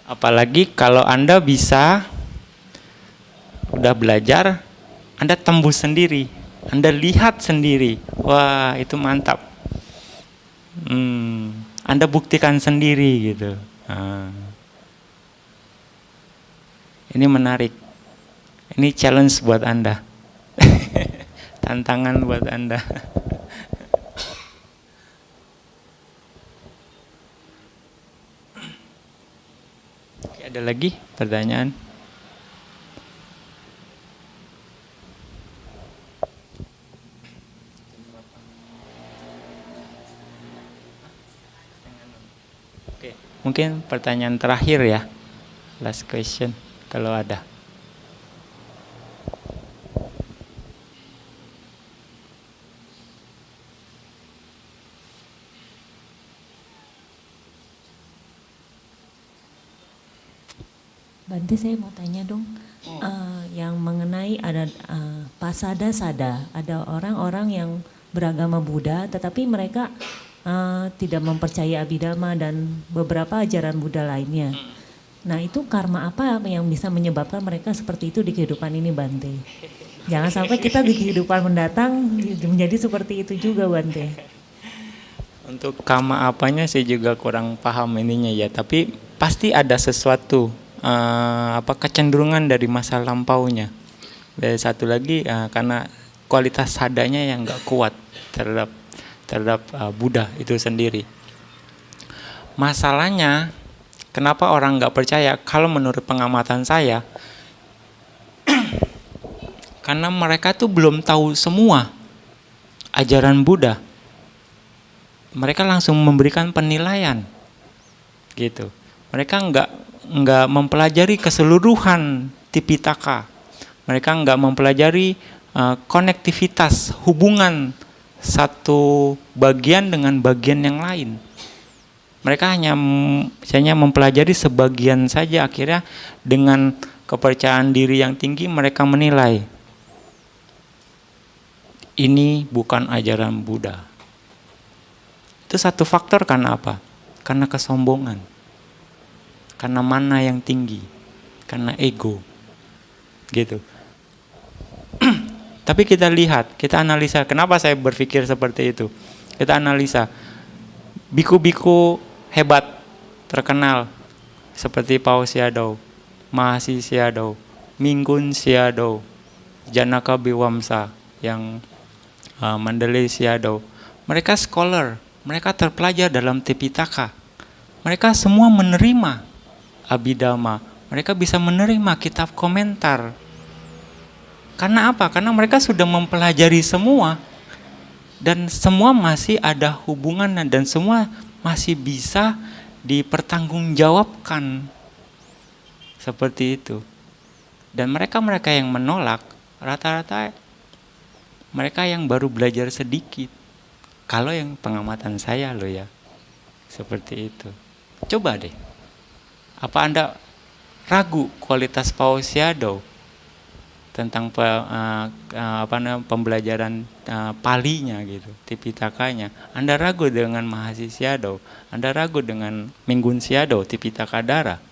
Apalagi kalau Anda bisa udah belajar, Anda tembus sendiri, Anda lihat sendiri, wah itu mantap. Anda buktikan sendiri gitu. Ini menarik. Ini challenge buat Anda. Tantangan buat Anda. Ada lagi pertanyaan? Oke, mungkin pertanyaan terakhir ya. Last question kalau ada. Bante, saya mau tanya dong, yang mengenai ada pasada sada, ada orang-orang yang beragama Buddha, tetapi mereka tidak mempercayai Abhidhamma dan beberapa ajaran Buddha lainnya. Nah, itu karma apa yang bisa menyebabkan mereka seperti itu di kehidupan ini, Bante? Jangan sampai kita di kehidupan mendatang menjadi seperti itu juga, Bante. Untuk karma apanya saya juga kurang paham ininya ya, tapi pasti ada sesuatu. Kecenderungan dari masa lampaunya. Dan satu lagi karena kualitas sadanya yang nggak kuat terhadap Buddha itu sendiri. Masalahnya kenapa orang nggak percaya? Kalau menurut pengamatan saya, karena mereka tuh belum tahu semua ajaran Buddha. Mereka langsung memberikan penilaian, gitu. Mereka nggak mempelajari keseluruhan Tipitaka. Mereka nggak mempelajari konektivitas hubungan satu bagian dengan bagian yang lain. Mereka hanya mempelajari sebagian saja. Akhirnya dengan kepercayaan diri yang tinggi mereka menilai ini bukan ajaran Buddha. Itu satu faktor karena apa? Karena kesombongan. Karena mana yang tinggi, karena ego, gitu. Tapi kita lihat, kita analisa, kenapa saya berpikir seperti itu. Kita analisa, biku-biku hebat, terkenal, seperti Paus Siadou, Mahasi Siadou, Minggun Siadou, Janaka Biwamsa, yang Mandalay Siadou. Mereka scholar, mereka terpelajar dalam Tipitaka. Mereka semua menerima Abhidhamma, mereka bisa menerima kitab komentar. Karena apa? Karena mereka sudah mempelajari semua dan semua masih ada hubungan dan semua masih bisa dipertanggungjawabkan. Seperti itu. Dan mereka yang menolak rata-rata mereka yang baru belajar sedikit. Kalau yang pengamatan saya loh ya. Seperti itu. Coba deh. Apa Anda ragu kualitas Paus Siadou tentang pembelajaran palinya gitu, Tipitakanya. Anda ragu dengan Mahasisyado, Anda ragu dengan Minggunsyado, Tipitaka Dara.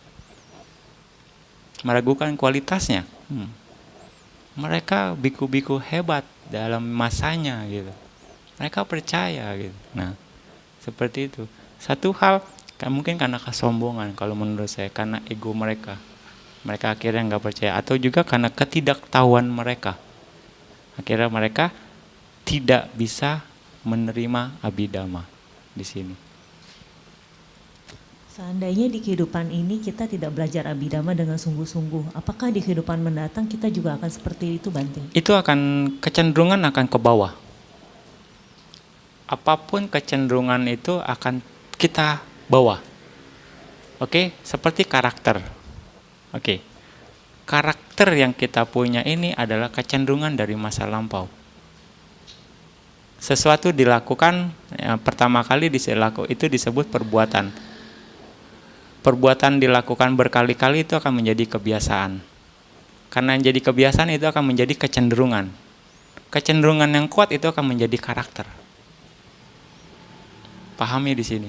Meragukan kualitasnya. Mereka biku-biku hebat dalam masanya gitu. Mereka percaya gitu. Nah, seperti itu. Satu hal mungkin karena kesombongan kalau menurut saya, karena ego mereka. Mereka akhirnya nggak percaya, atau juga karena ketidaktahuan mereka. Akhirnya mereka tidak bisa menerima Abhidhamma di sini. Seandainya di kehidupan ini kita tidak belajar Abhidhamma dengan sungguh-sungguh, apakah di kehidupan mendatang kita juga akan seperti itu, Bante? Itu akan kecenderungan akan ke bawah. Apapun kecenderungan itu akan kita bawa. Oke, seperti karakter. Oke. Karakter yang kita punya ini adalah kecenderungan dari masa lampau. Sesuatu dilakukan pertama kali itu disebut perbuatan. Perbuatan dilakukan berkali-kali itu akan menjadi kebiasaan. Karena yang jadi kebiasaan itu akan menjadi kecenderungan. Kecenderungan yang kuat itu akan menjadi karakter. Pahami di sini.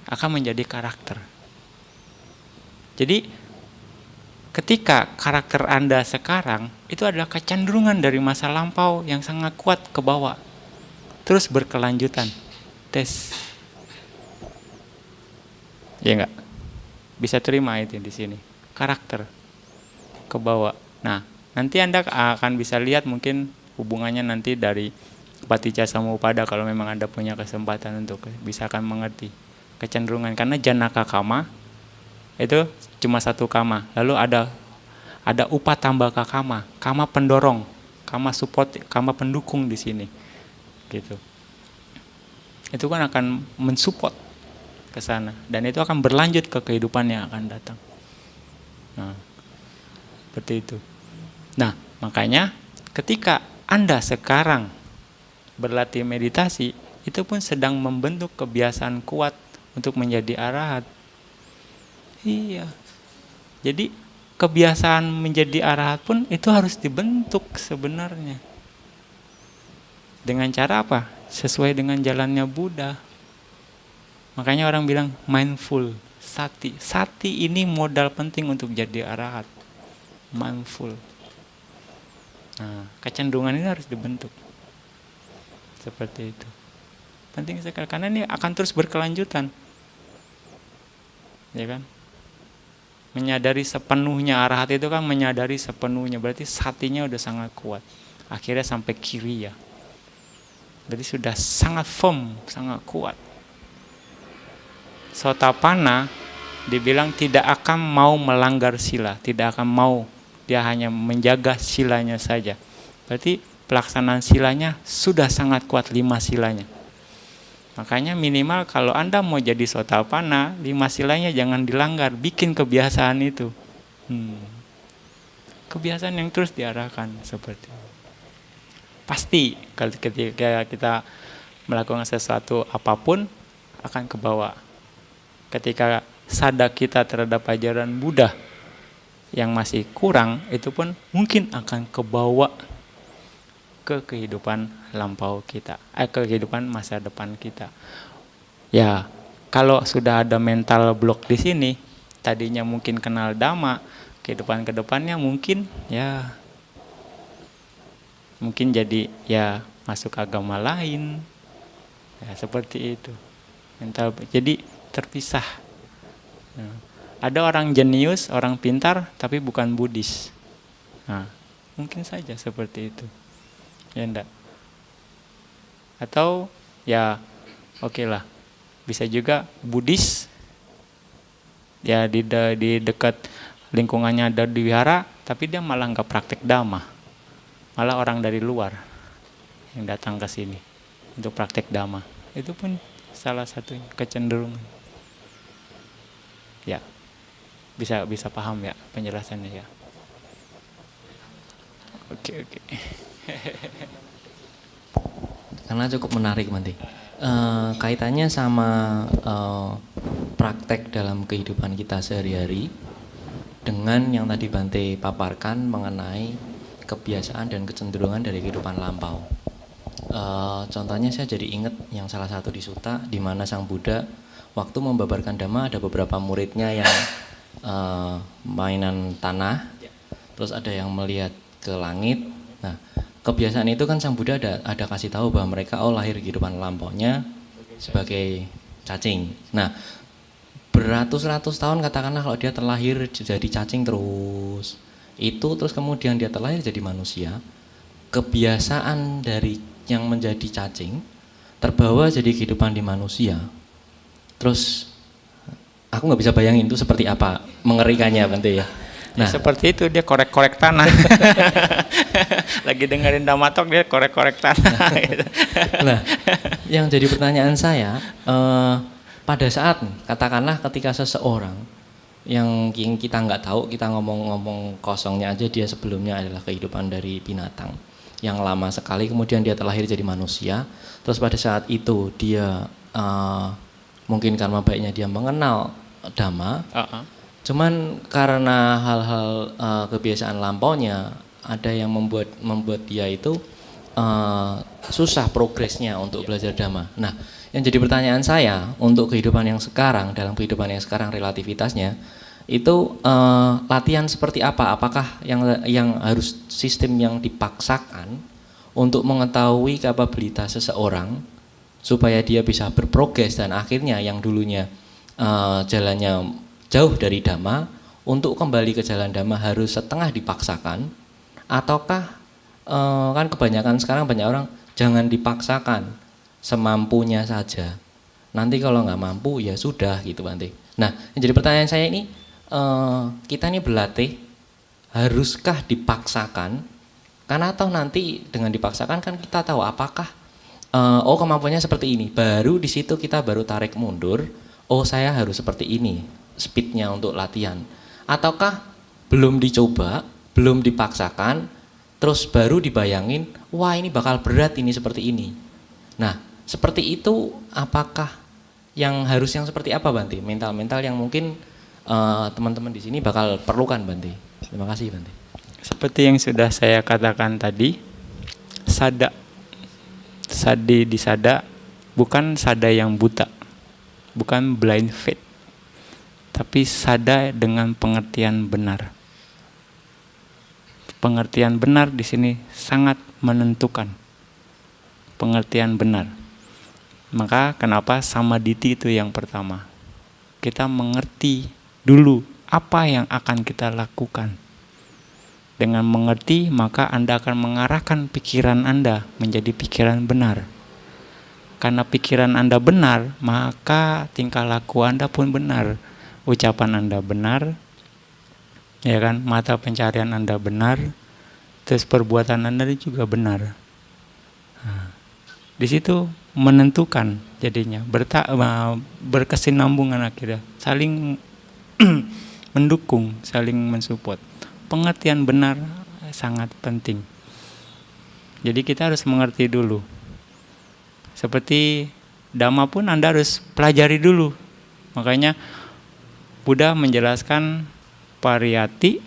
Akan menjadi karakter. Jadi ketika karakter Anda sekarang itu adalah kecenderungan dari masa lampau yang sangat kuat ke bawah. Terus berkelanjutan. Tes. Ya enggak? Bisa terima itu di sini. Karakter ke bawah. Nah, nanti Anda akan bisa lihat mungkin hubungannya nanti dari Paticca Samuppada kalau memang Anda punya kesempatan untuk bisa akan mengerti kecenderungan, karena Janaka Kama itu cuma satu kama, lalu ada upatambaka kama, kama pendorong, kama support, kama pendukung di sini, gitu. Itu kan akan mensupport ke sana, dan itu akan berlanjut ke kehidupan yang akan datang. Nah, seperti itu. Nah, makanya ketika Anda sekarang berlatih meditasi, itu pun sedang membentuk kebiasaan kuat untuk menjadi arahat. Iya. Jadi kebiasaan menjadi arahat pun itu harus dibentuk sebenarnya. Dengan cara apa? Sesuai dengan jalannya Buddha. Makanya orang bilang mindful, sati. Sati ini modal penting untuk jadi arahat. Mindful. Nah, kecenderungan ini harus dibentuk. Seperti itu. Penting sekali karena ini akan terus berkelanjutan. Ya kan? Menyadari sepenuhnya, arahat itu kan menyadari sepenuhnya, berarti satinya udah sangat kuat. Akhirnya sampai kiriya. Berarti sudah sangat firm, sangat kuat. Sotapanna dibilang tidak akan mau melanggar sila, tidak akan mau, dia hanya menjaga silanya saja. Berarti pelaksanaan silanya sudah sangat kuat, 5 silanya. Makanya minimal kalau Anda mau jadi Sotapanna, 5 silanya jangan dilanggar, bikin kebiasaan itu. Kebiasaan yang terus diarahkan seperti itu. Pasti ketika kita melakukan sesuatu apapun akan ke bawah. Ketika sadar kita terhadap ajaran Buddha yang masih kurang, itu pun mungkin akan ke bawah ke kehidupan lampau kita, ke kehidupan masa depan kita. Ya, kalau sudah ada mental block di sini, tadinya mungkin kenal Dhamma, kedepannya mungkin ya mungkin jadi ya masuk agama lain, ya seperti itu. Mental jadi terpisah. Nah, ada orang jenius, orang pintar, tapi bukan Buddhis. Nah, mungkin saja seperti itu. Ya enggak. Atau ya oke lah, bisa juga Buddhis ya di dekat lingkungannya ada di wihara, tapi dia malah nggak praktek Dhamma, malah orang dari luar yang datang ke sini untuk praktek Dhamma. Itu pun salah satu kecenderungan. Ya, bisa paham ya penjelasannya ya. Oke. Karena cukup menarik Bante. Kaitannya sama praktek dalam kehidupan kita sehari-hari. dengan yang tadi Bante paparkan mengenai kebiasaan dan kecenderungan dari kehidupan lampau. Contohnya saya jadi ingat yang salah satu di Sutta, di mana Sang Buddha waktu membabarkan Dhamma ada beberapa muridnya yang mainan tanah, terus ada yang melihat ke langit. Nah, kebiasaan itu kan Sang Buddha ada kasih tahu bahwa mereka lahir kehidupan lampaunya sebagai cacing. Nah, beratus-ratus tahun katakanlah kalau dia terlahir jadi cacing terus kemudian dia terlahir jadi manusia, kebiasaan dari yang menjadi cacing terbawa jadi kehidupan di manusia. Terus aku nggak bisa bayangin itu seperti apa mengerikannya Bante ya. Nah, seperti itu dia korek-korek tanah. Lagi dengerin Dhamma Talk dia korek-korek tanah. Nah, yang jadi pertanyaan saya, pada saat katakanlah ketika seseorang yang kita nggak tahu, kita ngomong kosongnya aja, dia sebelumnya adalah kehidupan dari binatang yang lama sekali, kemudian dia terlahir jadi manusia, terus pada saat itu dia mungkin karena baiknya dia mengenal Dhamma, cuman karena hal-hal kebiasaan lampaunya ada yang membuat dia itu susah progresnya untuk belajar Dhamma. Nah, yang jadi pertanyaan saya untuk kehidupan yang sekarang, dalam kehidupan yang sekarang relativitasnya itu latihan seperti apa? Apakah yang harus sistem yang dipaksakan untuk mengetahui kapabilitas seseorang supaya dia bisa berprogres dan akhirnya yang dulunya jalannya jauh dari Dhamma untuk kembali ke jalan Dhamma harus setengah dipaksakan, ataukah kan kebanyakan sekarang banyak orang jangan dipaksakan, semampunya saja. Nanti kalau nggak mampu ya sudah gitu Bante. Nah, yang jadi pertanyaan saya ini, kita ini berlatih haruskah dipaksakan? Karena atau nanti dengan dipaksakan kan kita tahu apakah kemampuannya seperti ini. Baru di situ kita baru tarik mundur. Oh, saya harus seperti ini speednya untuk latihan. Ataukah belum dicoba, belum dipaksakan, terus baru dibayangin, wah ini bakal berat ini seperti ini. Nah, seperti itu apakah yang seperti apa Bante? Mental-mental yang mungkin teman-teman di sini bakal perlukan Bante. Terima kasih Bante. Seperti yang sudah saya katakan tadi, sada di sada bukan sada yang buta, bukan blind faith, tapi sada dengan pengertian benar. Pengertian benar di sini sangat menentukan. Pengertian benar. Maka kenapa samaditi itu yang pertama. Kita mengerti dulu apa yang akan kita lakukan. Dengan mengerti maka Anda akan mengarahkan pikiran Anda menjadi pikiran benar. Karena pikiran Anda benar, maka tingkah laku Anda pun benar. Ucapan Anda benar, ya kan? Mata pencarian Anda benar, terus perbuatan Anda juga benar. Nah, di situ menentukan jadinya, berkesinambungan akhirnya, saling mendukung, saling mensupport. Pengertian benar sangat penting. Jadi kita harus mengerti dulu. Seperti Dhamma pun Anda harus pelajari dulu. Makanya Buddha menjelaskan pariyati,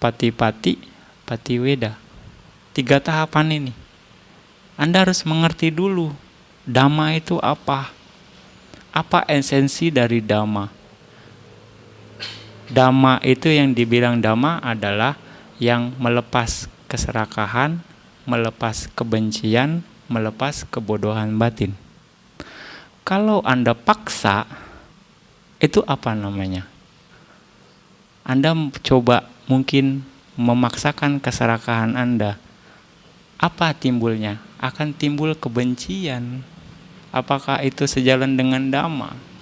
patipati, patiweda. 3 tahapan ini. Anda harus mengerti dulu Dhamma itu apa. Apa esensi dari Dhamma? Dhamma itu yang dibilang Dhamma adalah yang melepas keserakahan, melepas kebencian, melepas kebodohan batin. Kalau Anda paksa, itu apa namanya? Anda coba mungkin memaksakan keserakahan Anda. Apa timbulnya? Akan timbul kebencian. Apakah itu sejalan dengan Dhamma?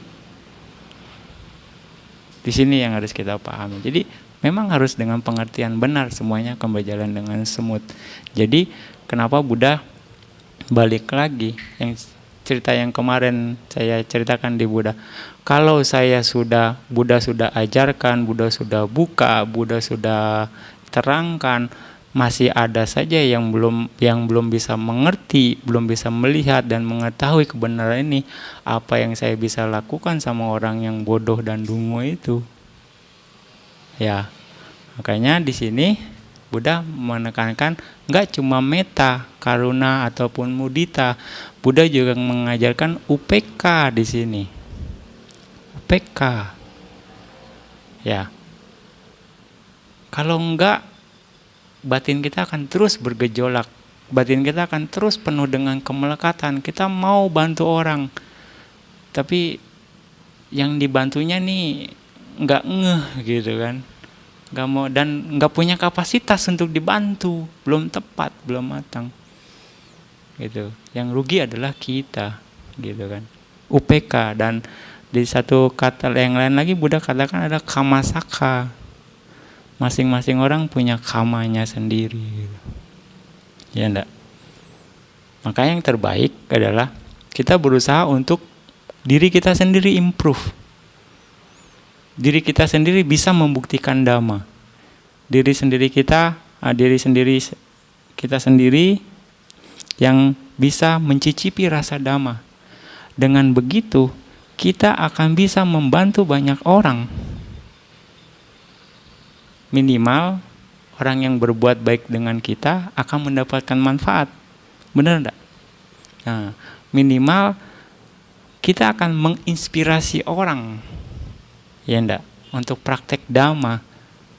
Di sini yang harus kita pahami. Jadi memang harus dengan pengertian benar, semuanya akan berjalan dengan smooth. Jadi kenapa Buddha balik lagi yang cerita yang kemarin saya ceritakan di Buddha. Kalau Buddha sudah ajarkan, Buddha sudah buka, Buddha sudah terangkan, masih ada saja yang belum bisa mengerti, belum bisa melihat dan mengetahui kebenaran ini, apa yang saya bisa lakukan sama orang yang bodoh dan dungu itu? Ya, makanya di sini Buddha menekankan nggak cuma metta, karuna ataupun mudita. Buddha juga mengajarkan UPK di sini. UPK. Ya. Kalau enggak, batin kita akan terus bergejolak. Batin kita akan terus penuh dengan kemelekatan. Kita mau bantu orang, tapi yang dibantunya nih nggak ngeh gitu kan, nggak mau dan nggak punya kapasitas untuk dibantu, belum tepat, belum matang. Gitu. Yang rugi adalah kita, gitu kan. UPK. Dan di satu kata yang lain lagi Buddha katakan ada kamasaka. Masing-masing orang punya kamanya sendiri. Gitu. Ya enggak? Maka yang terbaik adalah kita berusaha untuk diri kita sendiri improve. Diri kita sendiri bisa membuktikan dhamma. Diri sendiri kita sendiri yang bisa mencicipi rasa dhamma. Dengan begitu, kita akan bisa membantu banyak orang. Minimal orang yang berbuat baik dengan kita akan mendapatkan manfaat. Benar enggak? Nah, minimal kita akan menginspirasi orang. Ya enggak? Untuk praktek dhamma.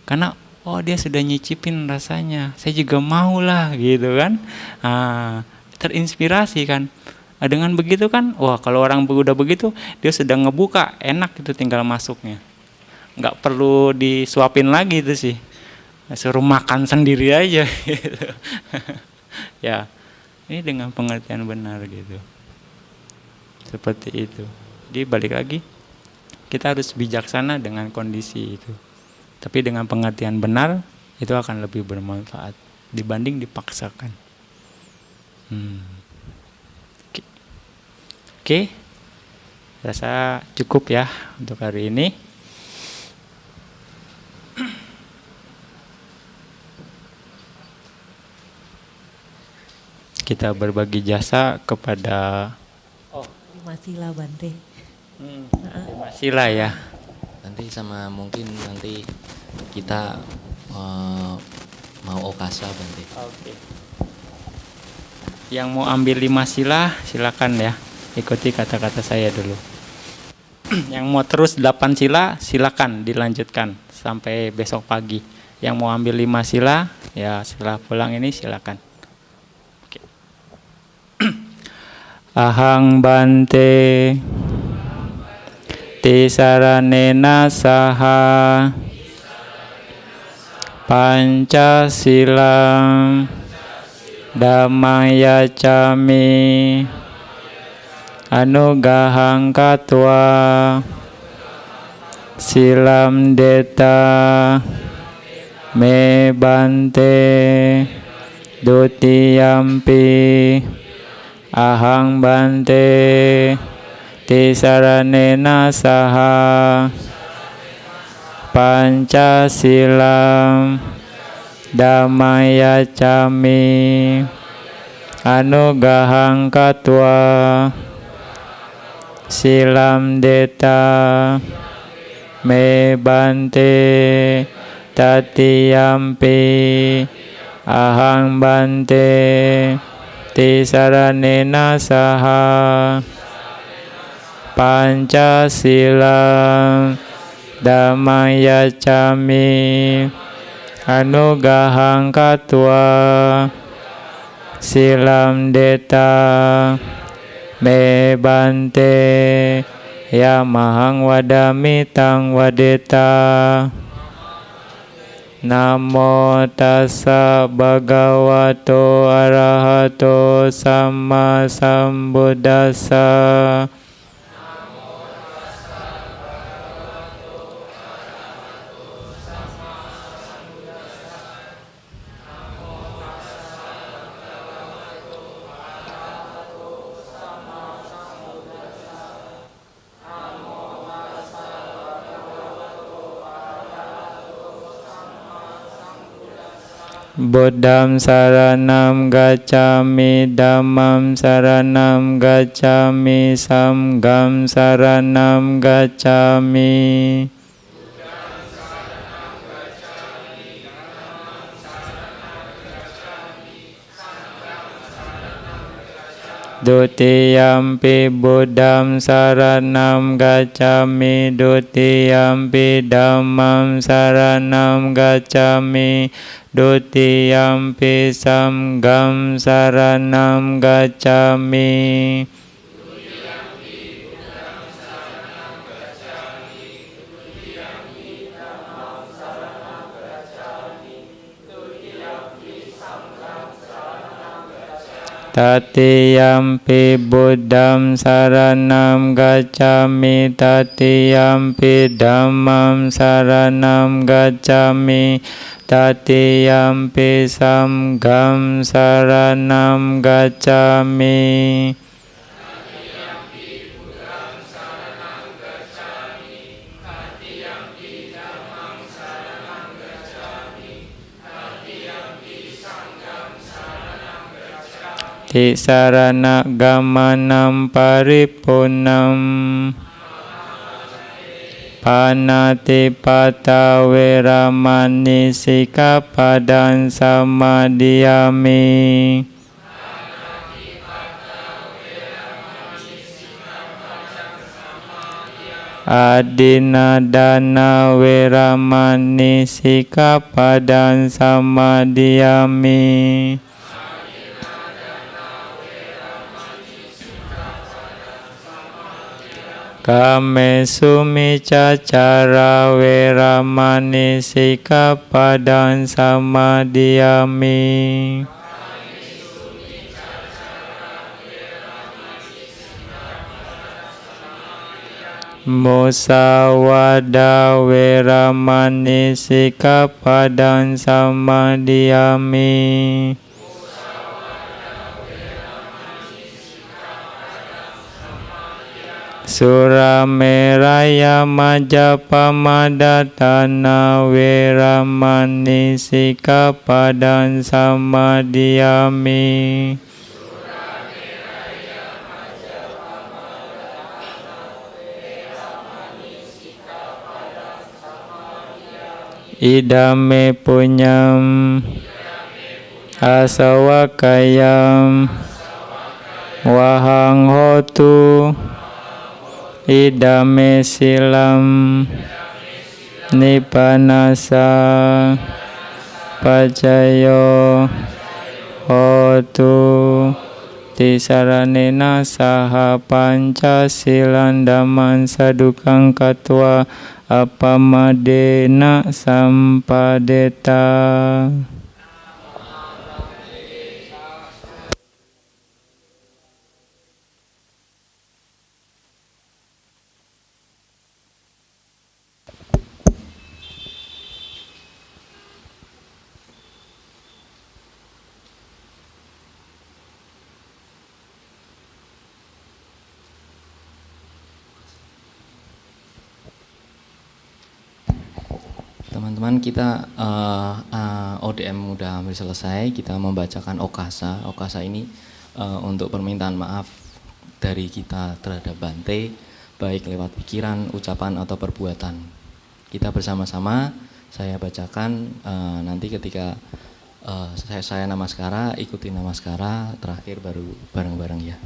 Karena dia sudah nyicipin rasanya. Saya juga mau lah gitu kan. Terinspirasi kan. Dengan begitu kan, kalau orang udah begitu, dia sudah ngebuka, enak itu tinggal masuknya. Nggak perlu disuapin lagi itu sih, suruh makan sendiri aja gitu. Ya, ini dengan pengertian benar gitu, seperti itu. Jadi balik lagi, kita harus bijaksana dengan kondisi itu, tapi dengan pengertian benar itu akan lebih bermanfaat dibanding dipaksakan. Oke, rasa cukup ya untuk hari ini. Kita berbagi jasa kepada 5 sila Bante. 5 sila ya. Nanti sama mungkin nanti kita mau okasa Bante. Oke. Yang mau ambil 5 sila silakan ya. Ikuti kata-kata saya dulu. Yang mau terus 8 sila silakan dilanjutkan sampai besok pagi. Yang mau ambil 5 sila ya setelah pulang ini silakan. Ahang Bante Tisaranena saha Pancasilam Dhammaya cami Anugahang katwa Silam deta Me Bante Dutiyampi Ahang Bante Tisaranena saha Pancasilam Dhammaya cami Anugahang katwa Silam deta Me Bante Tatiyampi Ahang Bante Tisaranena saha Pancasilam Dhammaya cami Anugahang katwa Silam deta Me Bante Yamahang wadami tang wadeta. Namo tassa bhagavato arahato samma sambuddhassa. Buddham saranam gacchami, dhammam saranam gacchami, sangham saranam gacchami. Dutiyampi buddham saranam gacchami. Dutiyampi dhammam saranam gacchami. Dutiyampi sangham saranam gacchami. Tatiyampi buddham saranam gacchami. Tatiyampi dhammam saranam gacchami. Tatiyampi sangham saranam gacchami. Tisarana gamanam paripunam. Panatipata weramani sikapadan samadhiyami. Adinadana weramani sikapadan samadhiyami. Kame sumicacara weramani sikapadan samadhiyami. Musawada weramani sikapadan samadhiyami. Surameraya majapamadatana weramani sikapadan samadhiyami. Idame punyam asawakayam wahang hotu. Idame silam nippanasa pacayo hotu. Tisaranena saha pancasilan daman sadukang katwa apamadena sampadeta. Teman-teman, kita ODM udah hampir selesai. Kita membacakan Okasa. Okasa ini untuk permintaan maaf dari kita terhadap Bante, baik lewat pikiran, ucapan, atau perbuatan. Kita bersama-sama, saya bacakan, nanti ketika saya namaskara, ikuti namaskara, terakhir baru bareng-bareng ya.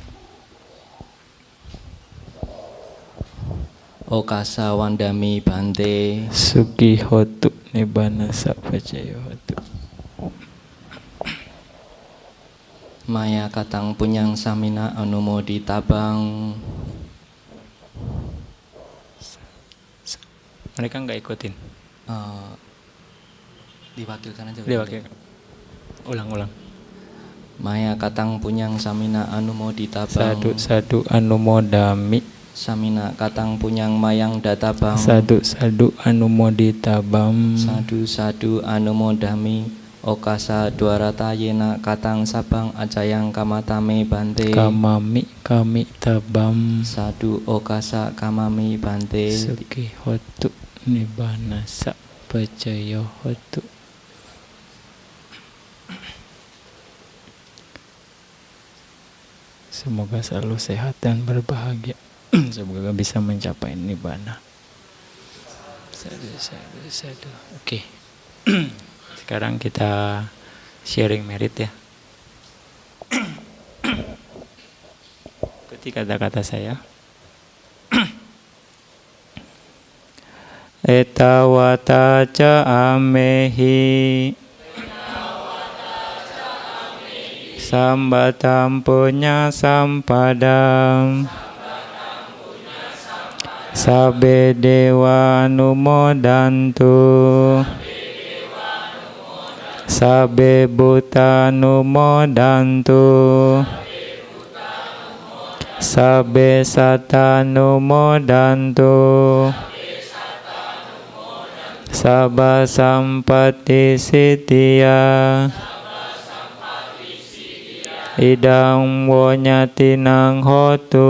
Okasa wandami Bante Suki hotu nibbana sapacayo hotu. Maya katang punyang samina anumodi tabang. Mereka nggak ikutin. Diwakilkan aja. Diwakilkan. Ulang-ulang. Maya katang punyang samina anumodi tabang. Sadu anumodami. Samina katang punyang mayang databang. Sadu anumoditabam. Sadu anumodami. Okasa dwarata yena katang sabang acayang kamatame Bante. Kamami kami tabam. Sadu okasa kamami Bante. Suki hotu nibbana sapacayo hotu. Semoga selalu sehat dan berbahagia. Semoga bisa mencapai nibbana. Sadu. Oke. Sekarang kita sharing merit ya. seperti kata-kata saya. Etawata ca amehi sambatam punya sampadam sabe dewa numodantu sabe buta numodantu sabe sata numodantu Sabba sampati sitiya idang wonyatinang hotu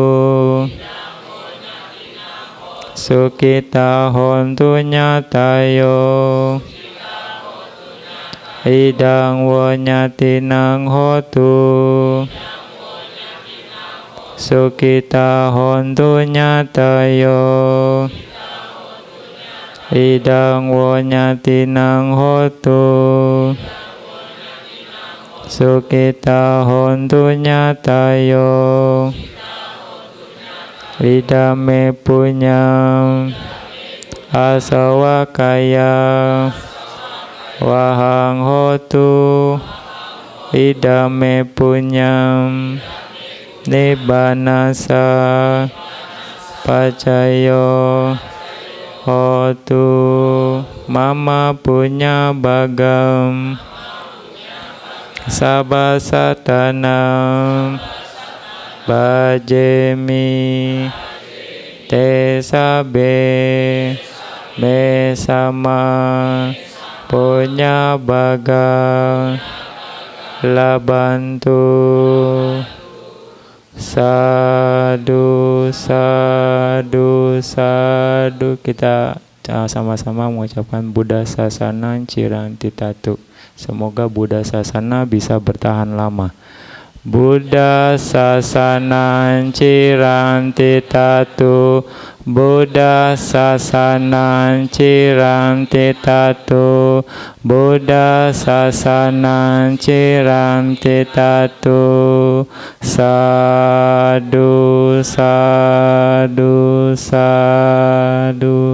sukita hontu nyatayo idang wonyatinang hotu sukita hontu nyatayo idang wonyatinang hotu sukita hontu nyatayo idame punyam asawakaya wahang hotu idame punyam nibbanasa pacayo hotu mama punya bagam sabasatanam bajemi te sabe me sama punya bagam labantu sadu sadu sadu. Kita sama-sama mengucapkan Buddha Sasana Ciranti Tatu. Semoga Buddha Sasana bisa bertahan lama. Buddha Sasana Ciranti Tatu, Buddha Sasana Ciranti Tatu, Buddha Sasana Ciranti Tatu. Sadu sadu sadu.